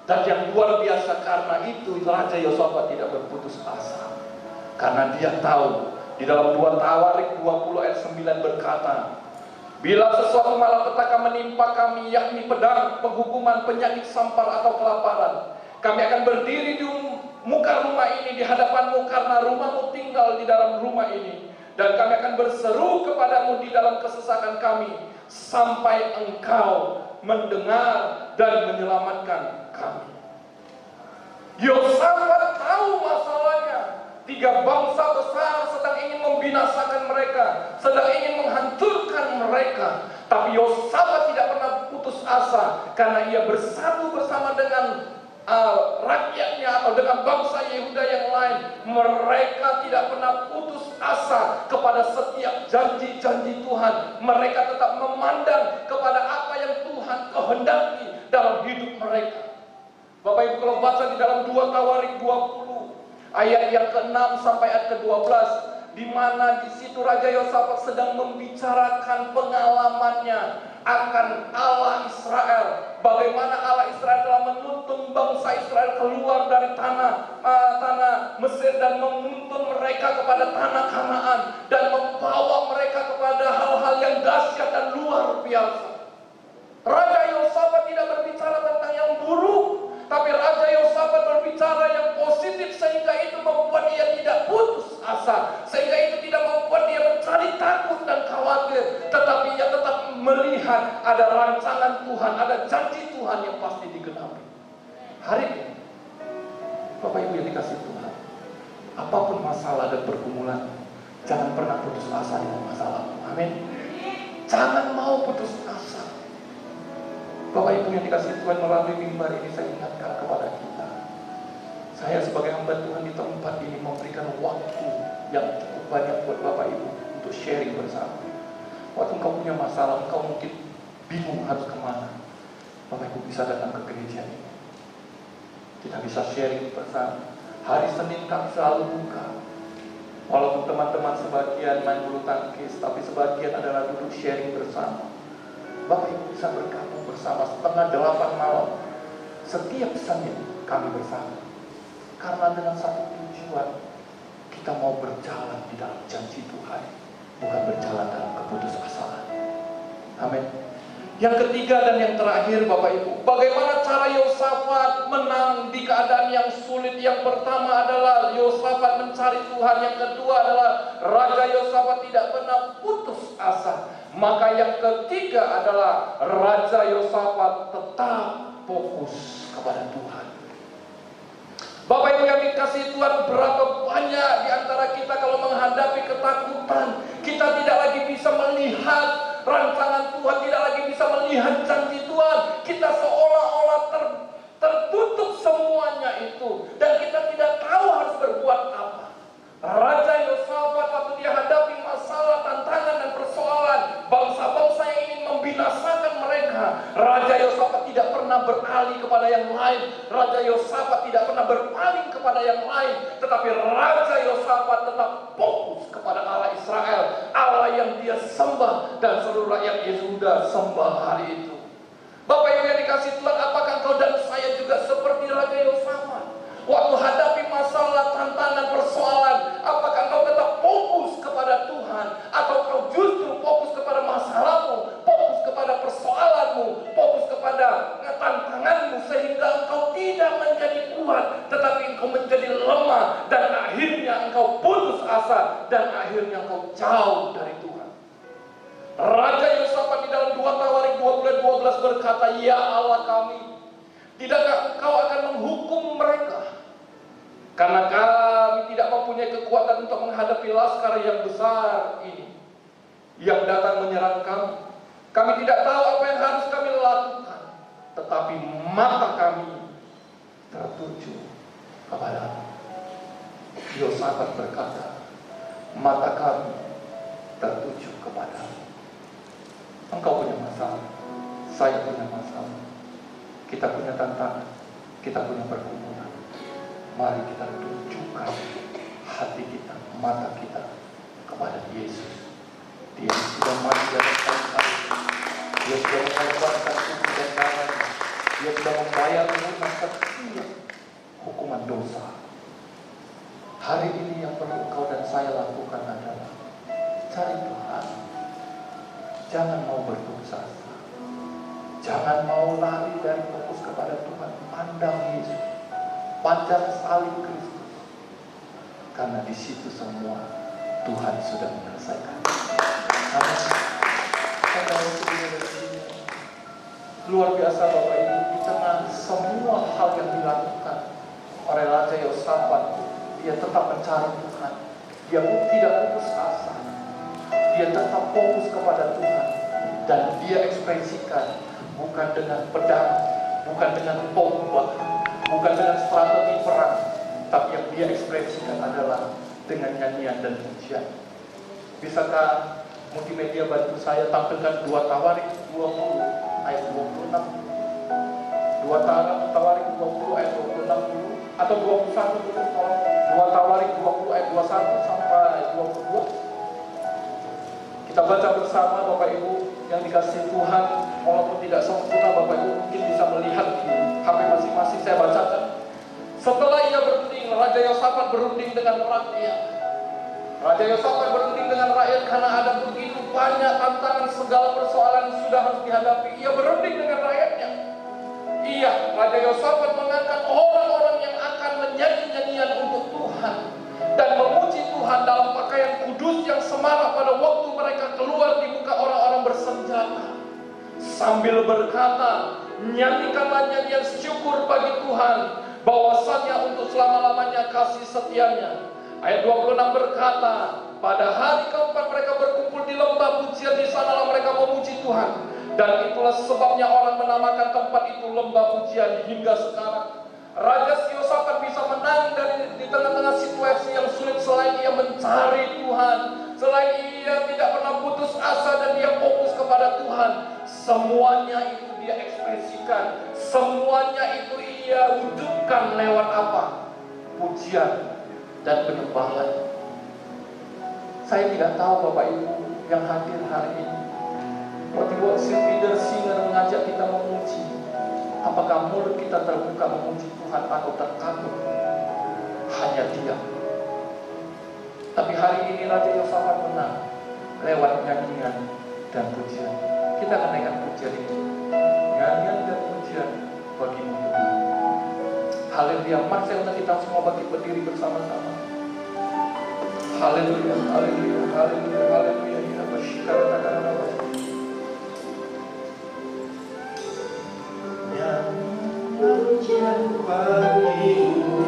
Dan yang luar biasa karena itu Raja Yosafat tidak berputus asa. Karena dia tahu di dalam 2 Tawarik 20 ayat 9 berkata, bila sesuatu malapetaka menimpa kami, yakni pedang, penghukuman, penyakit sampar atau kelaparan, kami akan berdiri di muka rumah ini di hadapanmu karena rumahmu tinggal di dalam rumah ini. Dan kami akan berseru kepadamu di dalam kesesakan kami sampai engkau mendengar dan menyelamatkan kami. Yosafat tahu masalahnya. 3 bangsa besar sedang ingin membinasakan mereka, sedang ingin menghancurkan mereka. Tapi Yosafat tidak pernah putus asa karena ia bersatu bersama dengan rakyatnya atau dengan bangsa Yehuda yang lain. Mereka tidak pernah putus asa kepada setiap janji-janji Tuhan. Mereka tetap memandang kepada apa yang Tuhan kehendaki dalam hidup mereka. Bapak Ibu kalau baca di dalam 2 Tawarik 20 ayat yang ke-6 sampai ayat ke-12, di mana di situ Raja Yosafat sedang membicarakan pengalamannya akan Allah Israel, bagaimana Allah Israel telah menuntun bangsa Israel keluar dari tanah Mesir dan menuntun mereka kepada tanah Kanaan dan membawa mereka kepada hal-hal yang dahsyat dan luar biasa. Raja Yosafat tidak berbicara tentang yang buruk, tapi Raja Yosafat berbicara yang positif, sehingga itu membuat dia tidak putus asa, sehingga itu tidak membuat dia mencari takut dan khawatir, tetapi ia tetap melihat ada rancangan Tuhan, ada janji Tuhan yang pasti digenapi. Hari ini Bapak Ibu yang dikasih Tuhan, apapun masalah dan pergumulan, jangan pernah putus asa dengan masalah. Amin. Jangan mau putus asa. Bapak Ibu yang dikasih Tuhan, melalui mimbar ini saya ingatkan kepada kita. Saya sebagai hamba Tuhan di tempat ini memberikan waktu yang cukup banyak buat Bapak Ibu untuk sharing bersama. Waktu engkau punya masalah, engkau mungkin bingung harus kemana, Bapak Ibu bisa datang ke gereja ini. Kita bisa sharing bersama. Hari Senin kami selalu buka. Walaupun teman-teman sebagian main bulu tangkis, tapi sebagian adalah duduk sharing bersama. Bapak Ibu bisa bergabung bersama 7:30 malam. Setiap Senin kami bersama. Karena dengan satu tujuan, kita mau berjalan di dalam janji Tuhan, bukan berjalan dalam keputusasaan. Amin. Yang ketiga dan yang terakhir Bapak Ibu, bagaimana cara Yosafat menang di keadaan yang sulit? Yang pertama adalah Yosafat mencari Tuhan. Yang kedua adalah Raja Yosafat tidak pernah putus asa. Maka yang ketiga adalah Raja Yosafat tetap fokus kepada Tuhan. Bapak Ibu yang dikasih Tuhan, berapa banyak di antara kita kalau menghadapi ketakutan, kita tidak lagi bisa melihat rancangan Tuhan, tidak lagi bisa melihat janji Tuhan. Kita seolah-olah tertutup semuanya itu, dan kita tidak tahu harus berbuat apa. Raja Yosafat waktu dia hadapi masalah, tantangan dan persoalan, bangsa Yosafat tidak pernah berpaling kepada yang lain, tetapi Raja Yosafat tetap fokus kepada Allah Israel, Allah yang dia sembah dan seluruh rakyat Yehuda sembah hari itu. Bapak Ibu yang dikasih Tuhan, apakah engkau dan saya juga seperti Raja Yosafat? Waktu hadapi masalah, tantangan, persoalan, apakah engkau tetap fokus kepada Tuhan, atau engkau justru fokus kepada masalahmu, fokus kepada persoalanmu, fokus kepada tantanganmu, sehingga engkau tidak menjadi kuat, tetapi engkau menjadi lemah, dan akhirnya engkau putus asa, dan akhirnya engkau jauh dari Tuhan. Raja Yosafat di dalam 2 Tawarik 12 berkata, "Ya Allah kami, tidakkah engkau akan menghukum mereka? Karena kami tidak mempunyai kekuatan untuk menghadapi laskar yang besar ini yang datang menyerang kami. Kami tidak tahu apa yang harus kami lakukan, tetapi mata kami tertuju kepadamu." Yosafat berkata, "Mata kami tertuju kepadamu." Engkau punya masalah, saya punya masalah, kita punya tantangan, kita punya pergumulan. Mari kita tunjukkan hati kita, mata kita kepada Yesus. Dia sudah mati dari kayu salib. Dia sudah mengorbankan tubuh dan darahnya. Dia sudah membayar lunas setiap hukuman dosa. Hari ini yang perlu engkau dan saya lakukan adalah cari Tuhan. Jangan mau berputus asa. Jangan mau lari dari fokus kepada Tuhan. Pandang Yesus, pandang salib Kristus, karena di situ semua Tuhan sudah menyelesaikan. Amin. Luar biasa Bapak Ibu, di tengah semua hal yang dilakukan oleh Raja Yosafat, dia tetap mencari Tuhan. Dia pun tidak putus asa. Dia tetap fokus kepada Tuhan, dan dia ekspresikan bukan dengan pedang, bukan dengan tombak, bukan dengan strategi perang, tapi yang dia ekspresikan adalah dengan nyanyian dan pujian. Bisakah multimedia bantu saya tampilkan 2 Tawarik 20 ayat 26, 2 Tawarik 20 ayat 26 dulu, atau 21 dulu, tolong. 2 Tawarik 20 ayat 21 sampai 22. Kita baca bersama Bapak Ibu yang dikasih Tuhan. Walaupun tidak sempurna, Bapak Ibu mungkin bisa melihat di HP masing-masing. Saya bacakan. Setelah ia berunding, Raja Yosafat berunding dengan rakyat. Raja Yosafat berunding dengan rakyat karena ada begitu banyak tantangan, segala persoalan sudah harus dihadapi. Ia berunding dengan rakyatnya. Iya, Raja Yosafat mengangkat orang-orang yang akan menyanyi-nyanyian untuk Tuhan dan memuji Tuhan dalam pakaian kudus yang semarak pada waktu mereka keluar di muka orang-orang bersenjata, sambil berkata, "Nyanyikanlah nyanyian syukur bagi Tuhan, bahwasannya untuk selama-lamanya kasih setianya." Ayat 26 berkata, "Pada hari keempat mereka berkumpul di lembah pujian, di sanalah mereka memuji Tuhan. Dan itulah sebabnya orang menamakan tempat itu lembah pujian hingga sekarang." Raja Yosafat bisa menang dari di tengah-tengah situasi yang sulit selain ia mencari Tuhan, selain ia tidak pernah putus asa dan dia fokus kepada Tuhan. Semuanya itu dia ekspresikan, semuanya itu ia wujudkan lewat apa? Pujian dan penyembahan. Saya tidak tahu Bapak Ibu yang hadir hari ini, waktu leader singer mengajak kita memuji, apakah mulut kita terbuka memuji Tuhan atau terkabur hanya diam? Tapi hari ini Raja Yosafat menang lewat nyanyian dan pujian. Kita akan naikkan pujian itu, nyanyian dan pujian bagimu Tuhan. Haleluya. Mari saya undang kita semua bangkit berdiri bersama-sama. Haleluya, haleluya, haleluya, haleluya. Ya bersyukur katakanlah. Pujian bagimu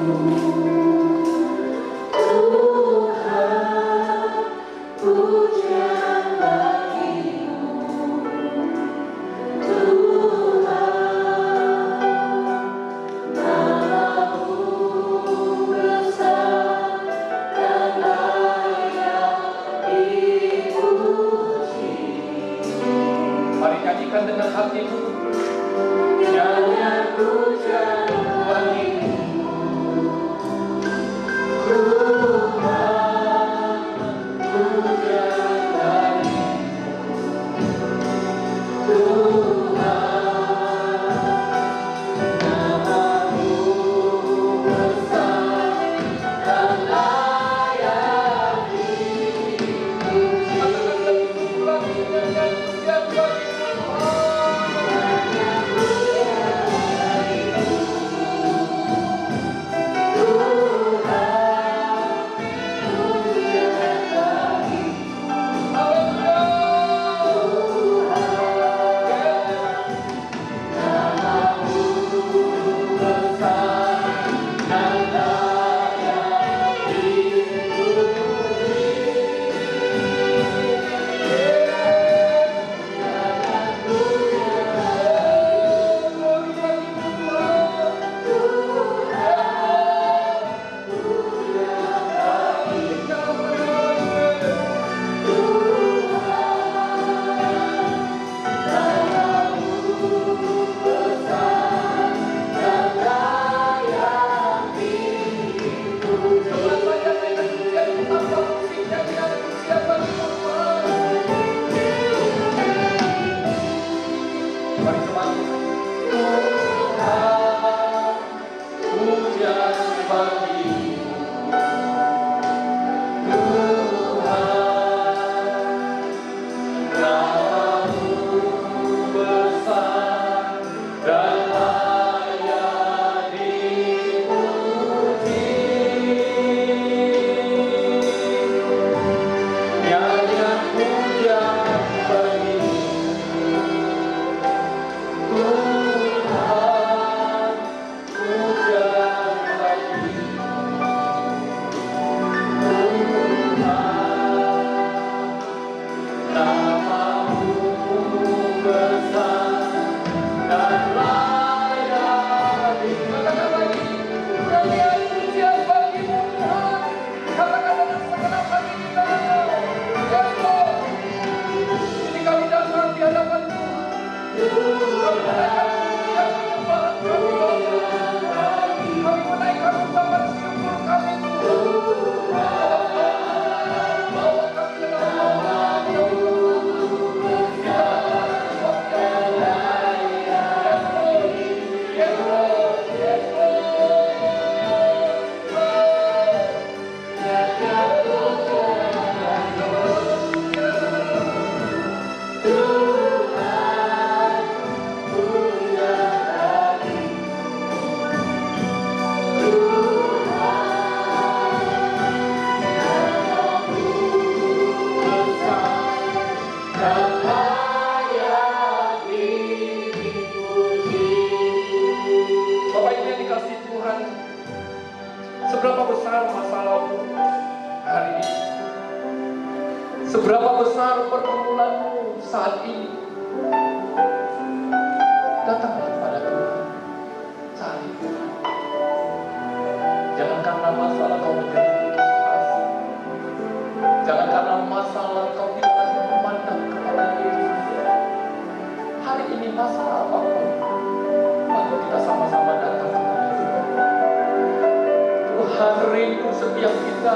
Tuhan, pujian bagimu Tuhan, namamu besar dan layak dipuji. Mari nyanyikan dengan hatimu. Nyanyian pujian bagimu besar masalahmu hari ini? Seberapa besar pergumulanmu saat ini? Datanglah pada Tuhan. Cari Tuhan. Jangan karena masalah kau menjadi putus asa. Jangan karena masalah kau tidak lagi memandang kepada Yesus. Hari ini masalah apapun, mari kita sama-sama datang kepada Tuhan. Tuhan rindu setiap kita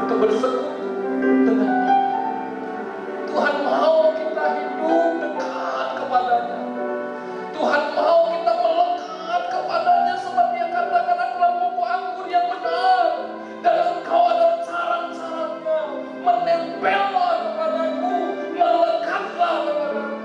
untuk bersekutu dengan Dia. Tuhan mau kita hidup dekat kepadanya. Tuhan mau kita melekat kepadanya, sebab Dia katakan, akulah pokok anggur yang benar, dan engkau adalah carang-carangnya. Menempellah kepadaku, melekatlah kepadaku.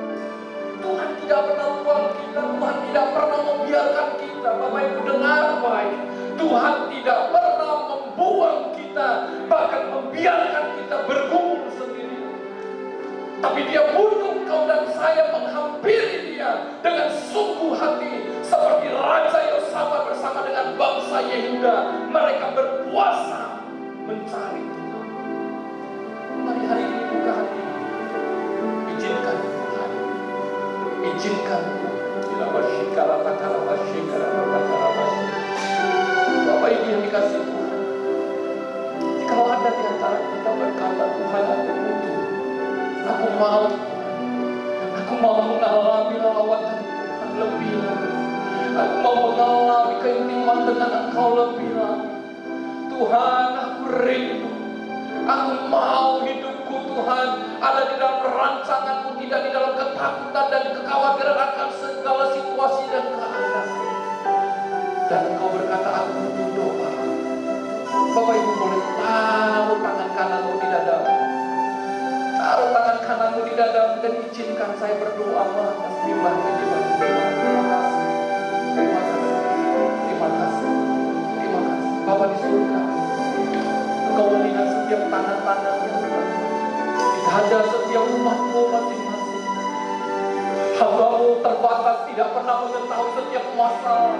Tuhan tidak pernah buang kita, Tuhan tidak pernah membiarkan kita. Bapak Ibu dengar baik, Tuhan tidak pernah membuang kita, bahkan membiarkan kita bergumul sendiri. Tapi Dia butuh kau dan saya menghampiri Dia dengan sungguh hati, seperti Raja Yosafat bersama dengan bangsa Yehuda. Mereka berpuasa mencari Tuhan. Mari hari ini buka hati, izinkan Tuhan, izinkan Tuhan. Bapak Ibu yang dikasih Tuhan, kalau ada di antara kita berkata, Tuhan aku butuh, aku mau mengalami lawatan Tuhan lebih lagi. Aku mau mengalami keintiman dengan Engkau lebih lagi. Tuhan, aku rindu. Aku mau hidupku Tuhan ada di dalam rancangan-Mu, tidak di dalam ketakutan dan kekhawatiran akan segala situasi dan keadaan. Dan Engkau berkata, aku butuh doa. Bapak Ibu boleh taruh tangan kananmu di dadamu. Taruh tangan kananmu di dadamu dan izinkan saya berdoa atas bimbang-bimbang. Terima kasih. Terima kasih. Terima kasih. Terima kasih. Bapa di surga, Engkau melihat setiap tangan-tangan yang ada setiap umat-Mu masing-masing. Hamba-Mu terbatas, tidak pernah mengetahui setiap masalah,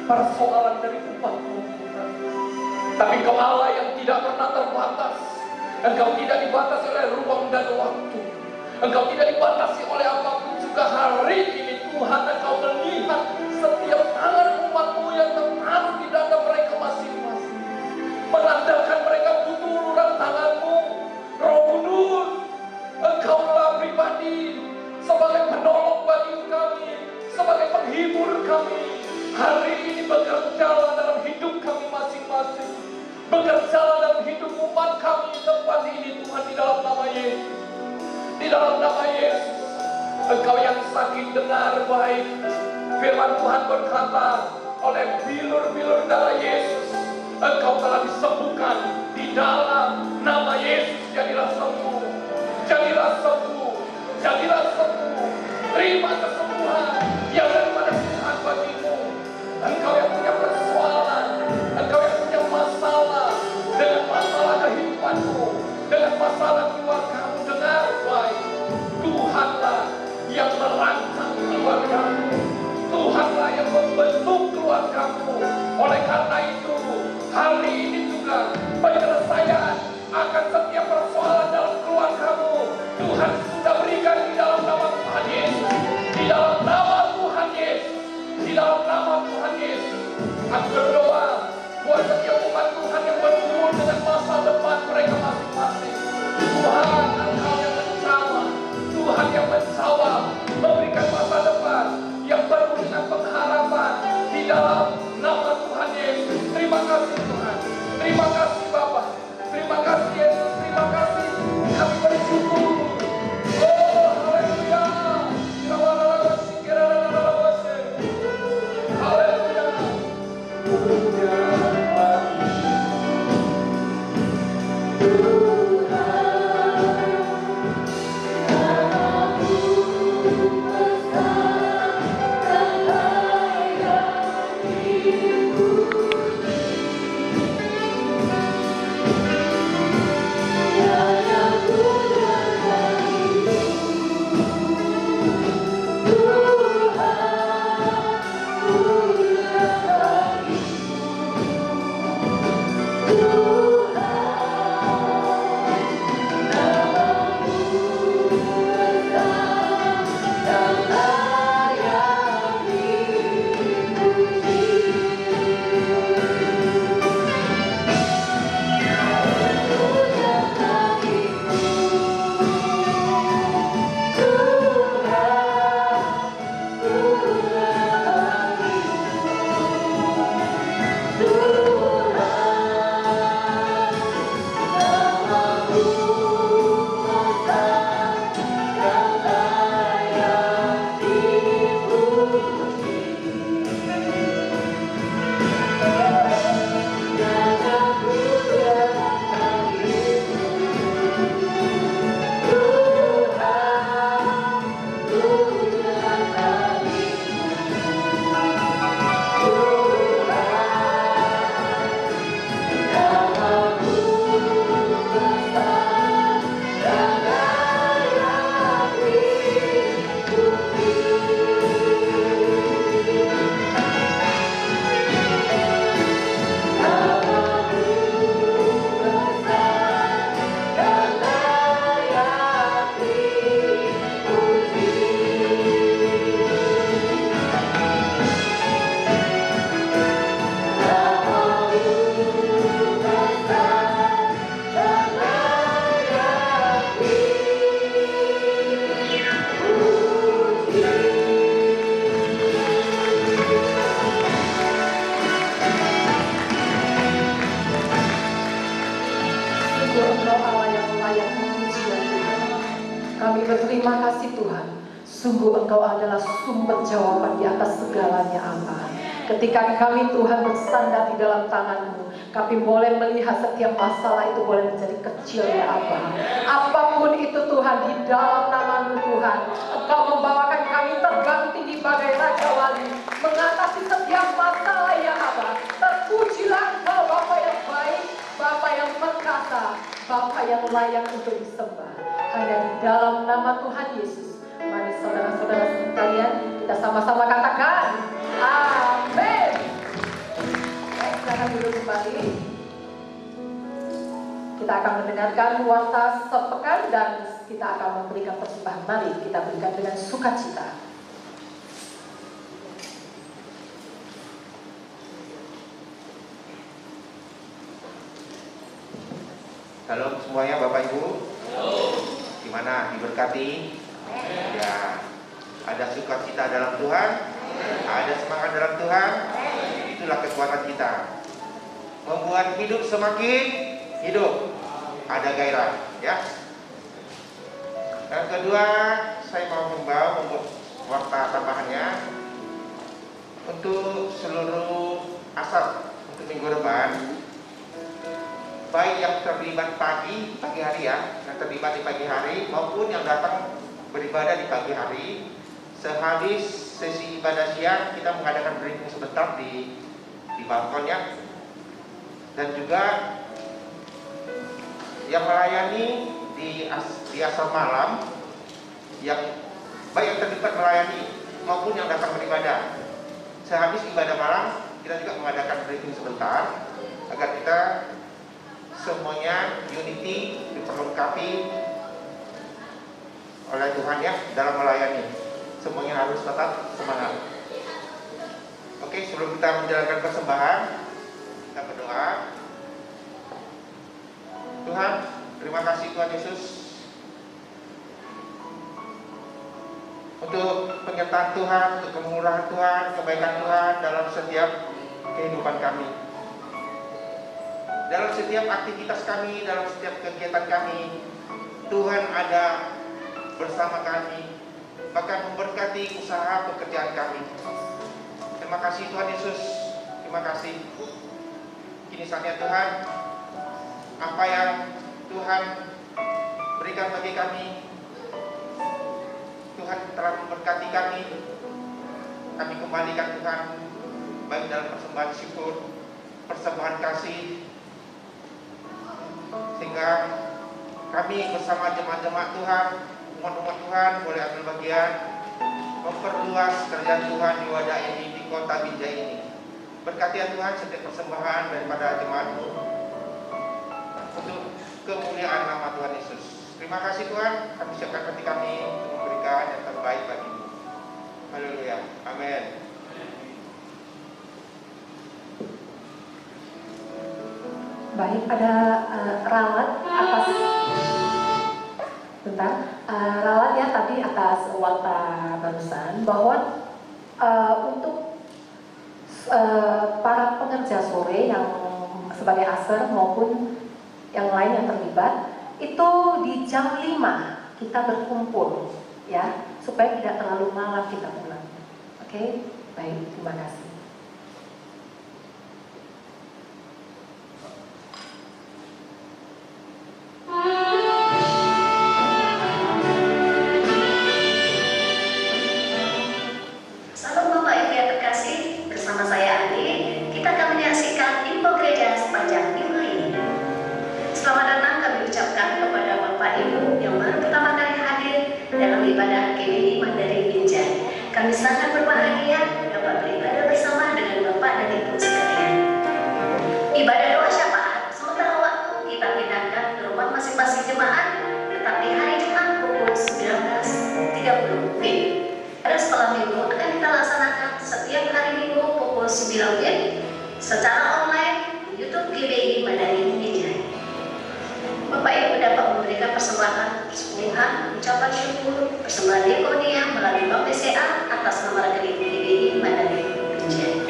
persoalan dari umat-Mu. Tapi Engkau Allah yang tidak pernah terbatas. Engkau tidak dibatasi oleh ruang dan waktu. Engkau tidak dibatasi oleh apapun. Juga hari ini Tuhan, Engkau melihat setiap tangan umat-Mu yang tertaruh di dada mereka masing-masing, menandakan mereka butuh uluran tangan-Mu. Roh Kudus, Engkaulah pribadi sebagai penolong bagi kami, sebagai penghibur kami. Hari ini bekerjalah dalam hidup kami masing-masing. Bekerjalah dalam hidup umat kami tempat ini Tuhan, di dalam nama Yesus. Di dalam nama Yesus. Engkau yang sakit dengar baik. Firman Tuhan berkata, oleh bilur-bilur darah Yesus Engkau telah disembuhkan. Di dalam nama Yesus jadilah sembuh. Jadilah sembuh. Jadilah sembuh. Terima kesembuhan yang daripada Tuhan bagimu. Engkau yang punya persoalan, engkau yang punya masalah dengan masalah kehidupanmu, dengan masalah keluargamu, dengar baik. Tuhanlah yang merancang keluargamu. Tuhanlah yang membentuk keluargamu. Oleh karena itu, hari ini juga penyelesaian akan setiap persoalan dalam keluargamu Tuhan sudah berikan di dalam nama Tuhan Yesus. Di dalam nama Tuhan Yesus. Di dalam nama Tuhan Yesus. Aku berdoa buat setiap umat Tuhan yang bergumul dengan masa depan mereka masing-masing. Tuhan, Engkau yang menjawab. Tuhan yang menjawab, memberikan masa depan yang penuh dengan pengharapan di dalam nama Tuhan Yesus. Terima kasih Tuhan. Terima kasih Bapa. Terima kasih Yesus. Terima kasih. Kami bersyukur. Oh, haleluya. Haleluya. Kami berterima kasih Tuhan. Sungguh Engkau adalah sumber jawaban di atas segalanya apa. Ketika kami Tuhan bersandar di dalam tangan-Mu, kami boleh melihat setiap masalah itu boleh menjadi kecil ya Abah. Apapun itu Tuhan, di dalam nama-Mu Tuhan, Engkau membawakan kami terbang tinggi bagai Raja Wali, mengatasi setiap masalah ya Abah. Terpujilah Engkau Bapa yang baik, Bapa yang perkasa, Bapa yang layak untuk disembah. Hanya di dalam nama Tuhan Yesus. Mari saudara-saudara sekalian, kita sama-sama katakan amin. Baik, silakan duduk kembali. Kita akan mendengarkan warta sepekan dan kita akan memberikan persembahan. Mari kita berikan dengan sukacita. Halo semuanya Bapak Ibu. Gimana, diberkati? Ya, ada sukacita dalam Tuhan, ada semangat dalam Tuhan. Itulah kekuatan kita, membuat hidup semakin hidup, ada gairah ya. Dan kedua, saya mau membuat warta tambahannya untuk seluruh asal untuk minggu depan, baik yang terlibat pagi hari ya, yang terlibat di pagi hari maupun yang datang beribadah di pagi hari. Sehabis sesi ibadah siang kita mengadakan briefing sebentar di balkon ya. Dan juga yang melayani di asal malam, yang baik yang terlibat melayani maupun yang datang beribadah. Sehabis ibadah malam kita juga mengadakan briefing sebentar agar kita semuanya unity diperlengkapi oleh Tuhan ya dalam melayani. Semuanya harus tetap semangat. Oke, sebelum kita menjalankan persembahan, kita berdoa. Tuhan, terima kasih Tuhan Yesus untuk penyertaan Tuhan, untuk kemurahan Tuhan, kebaikan Tuhan dalam setiap kehidupan kami. Dalam setiap aktivitas kami, dalam setiap kegiatan kami, Tuhan ada bersama kami, bahkan memberkati usaha pekerjaan kami. Terima kasih Tuhan Yesus, terima kasih. Kini saatnya Tuhan, apa yang Tuhan berikan bagi kami, Tuhan telah memberkati kami. Kami kembalikan Tuhan, baik dalam persembahan syukur, persembahan kasih, sehingga kami bersama jemaat-jemaat Tuhan, umat-umat Tuhan boleh ambil bagian memperluas kerjaan Tuhan di wadah ini, di kota Binjai ini. Berkati Tuhan setiap persembahan daripada jemaat-Mu. Terima kasih Tuhan, kami siapkan hati kami untuk memberikan yang terbaik bagi-Mu. Haleluya, amin. Baik, ada rawat atas rawat ya tadi atas wakta barusan bahwa untuk para pekerja sore yang sebagai aser maupun yang lain yang terlibat itu di jam 5 kita berkumpul ya supaya tidak terlalu malam kita pulang. Oke, baik, terima kasih. Salam Bapak Ibu yang terkasih, bersama saya Andi, kita akan menyaksikan info gereja sepanjang minggu ini. Selamat datang kami ucapkan kepada Bapak Ibu yang baru pertama kali hadir dalam ibadah GBI Mandarin Binjai. Kami sangat berbahagia dapat beribadah bersama dengan Bapak dan Ibu sekalian. Ibadah doa syafaat sementara waktu kita pindahkan ke rumah masing-masing jemaat, tetap di hari Jumat pukul 19.30 WIB. Pada sekolah minggu akan kita laksanakan setiap hari Minggu pukul 9 WIB secara online di YouTube GBI Mandarin Binjai. Bapak Ibu dapat memberikan persembahan persepuluhan, ucapan syukur, persembahan diakonia melalui bank BCA atas nama rekening GBI Mandarin Binjai.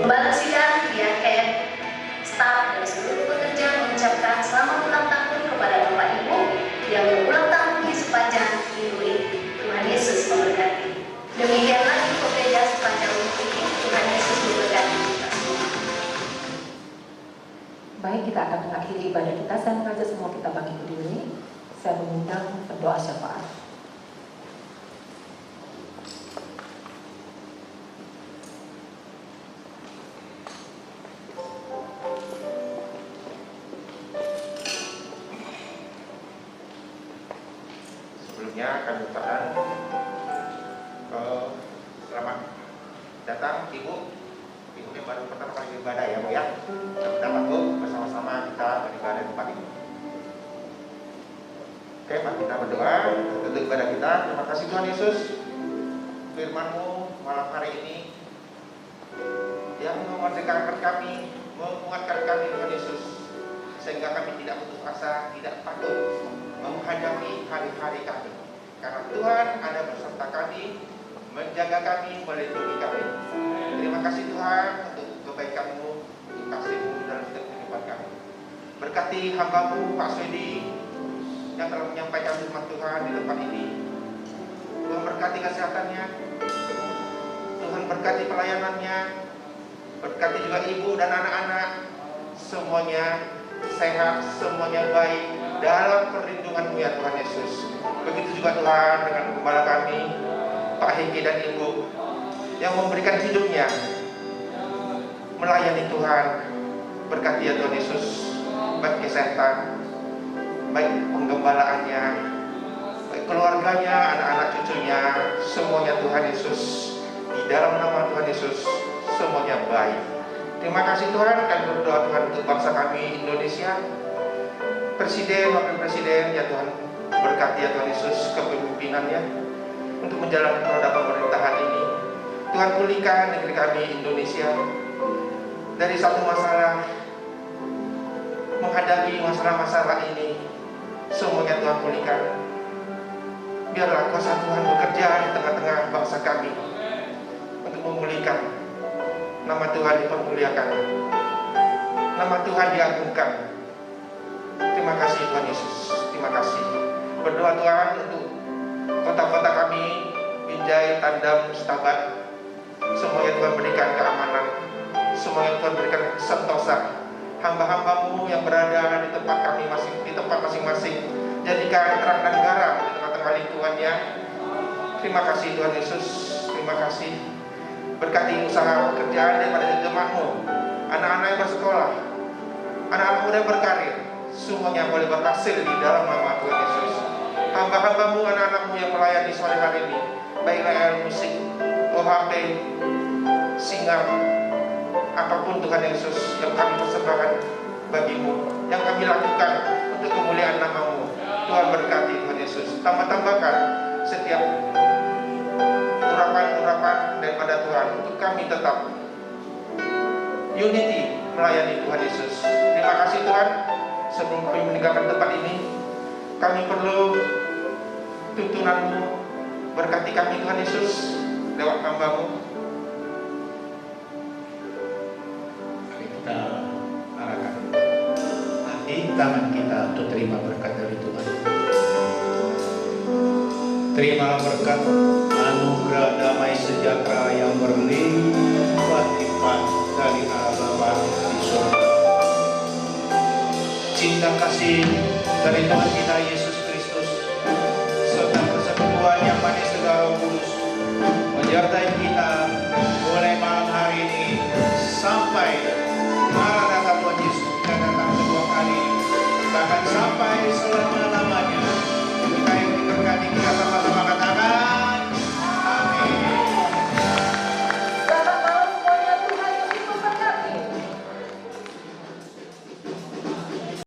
Pembala sidang, diaken, staf dan seluruh pekerja mengucapkan selamat ulang tahun kepada Bapak Ibu yang berulang tahun di sepanjang minggu ini. Tuhan Yesus memberkati. Demikianlah info gereja sepanjang minggu ini. Tuhan Yesus memberkati kita semua. Baik, kita akan mengakhiri ibadah kita. Saya mengajak semua kita bangkit berdiri. Saya mengundang berdoa syafaat. Sebelumnya kami ucapkan selamat datang Ibu. Ibu yang baru pertama kali beribadah ya Bu ya. Selamat datang Bu, bersama-sama kita beribadah di tempat ini. Oke, mari kita berdoa untuk ibadah kita. Terima kasih Tuhan Yesus, firman-Mu malam hari ini yang memerdekakan kami, menguatkan kami Tuhan Yesus, sehingga kami tidak putus asa, tidak takut menghadapi hari-hari kami. Karena Tuhan ada beserta kami, menjaga kami, melindungi kami. Terima kasih Tuhan untuk kebaikan-Mu, untuk kasih-Mu dalam setiap kehidupan kami. Berkati hamba-Mu Pak Swedi yang telah menyampaikan firman Tuhan di tempat ini. Tuhan berkati kesehatannya, Tuhan berkati pelayanannya, berkati juga ibu dan anak-anak, semuanya sehat, semuanya baik dalam perlindungan-Mu ya Tuhan Yesus. Begitu juga Tuhan dengan gembala kami Pak Hengki dan Ibu yang memberikan hidupnya melayani Tuhan. Berkati ya Tuhan Yesus, baik kesehatan, baik penggembalaannya, baik keluarganya, anak-anak cucunya, semuanya Tuhan Yesus, di dalam nama Tuhan Yesus semuanya baik. Terima kasih Tuhan, kami berdoa Tuhan untuk bangsa kami Indonesia, Presiden, Wakil Presiden, ya Tuhan berkati ya Tuhan Yesus kepemimpinannya untuk menjalankan roda pemerintahan ini. Tuhan pulihkan negeri kami Indonesia dari satu masalah menghadapi masalah-masalah ini. Semuanya Tuhan pulihkan. Biarlah kuasa Tuhan bekerja di tengah-tengah bangsa kami untuk memulihkan. Nama Tuhan dipermuliakan, nama Tuhan diagungkan. Terima kasih Tuhan Yesus, terima kasih. Berdoa Tuhan untuk kota-kota kami, Binjai, Tandam, Setabat. Semuanya Tuhan berikan keamanan, semuanya Tuhan berikan sentosa. Hamba-hamba-Mu yang berada di tempat kami di tempat masing-masing, jadikan terang dan garam di tengah-tengah lingkungannya. Terima kasih Tuhan Yesus, terima kasih. Berkati usaha pekerjaan daripada jemaat-Mu, anak-anak yang bersekolah, anak-anak muda yang berkarir, semuanya boleh berhasil di dalam nama Tuhan Yesus. Hamba-hamba-Mu, anak-anak-Mu yang melayani sore hari ini, baik layar musik, OHP, singar, apapun Tuhan Yesus yang kami persembahkan bagi-Mu, yang kami lakukan untuk kemuliaan nama-Mu. Tuhan berkati. tambah-tambahkan setiap urapan-urapan daripada Tuhan untuk kami tetap unity melayani Tuhan Yesus. Terima kasih Tuhan. Sebelum kami meninggalkan tempat ini, kami perlu tuntunan-Mu. Berkati kami Tuhan Yesus lewat hamba-Mu. Mari kita arahkan hati tangan kita untuk terima berkat dari Tuhan. Terima berkat anugerah damai sejahtera yang berlimpah-limpah dari Allah Bapa di surga. Cinta kasih dari Tuhan kita Yesus Kristus serta persekutuan yang manis segala Roh Kudus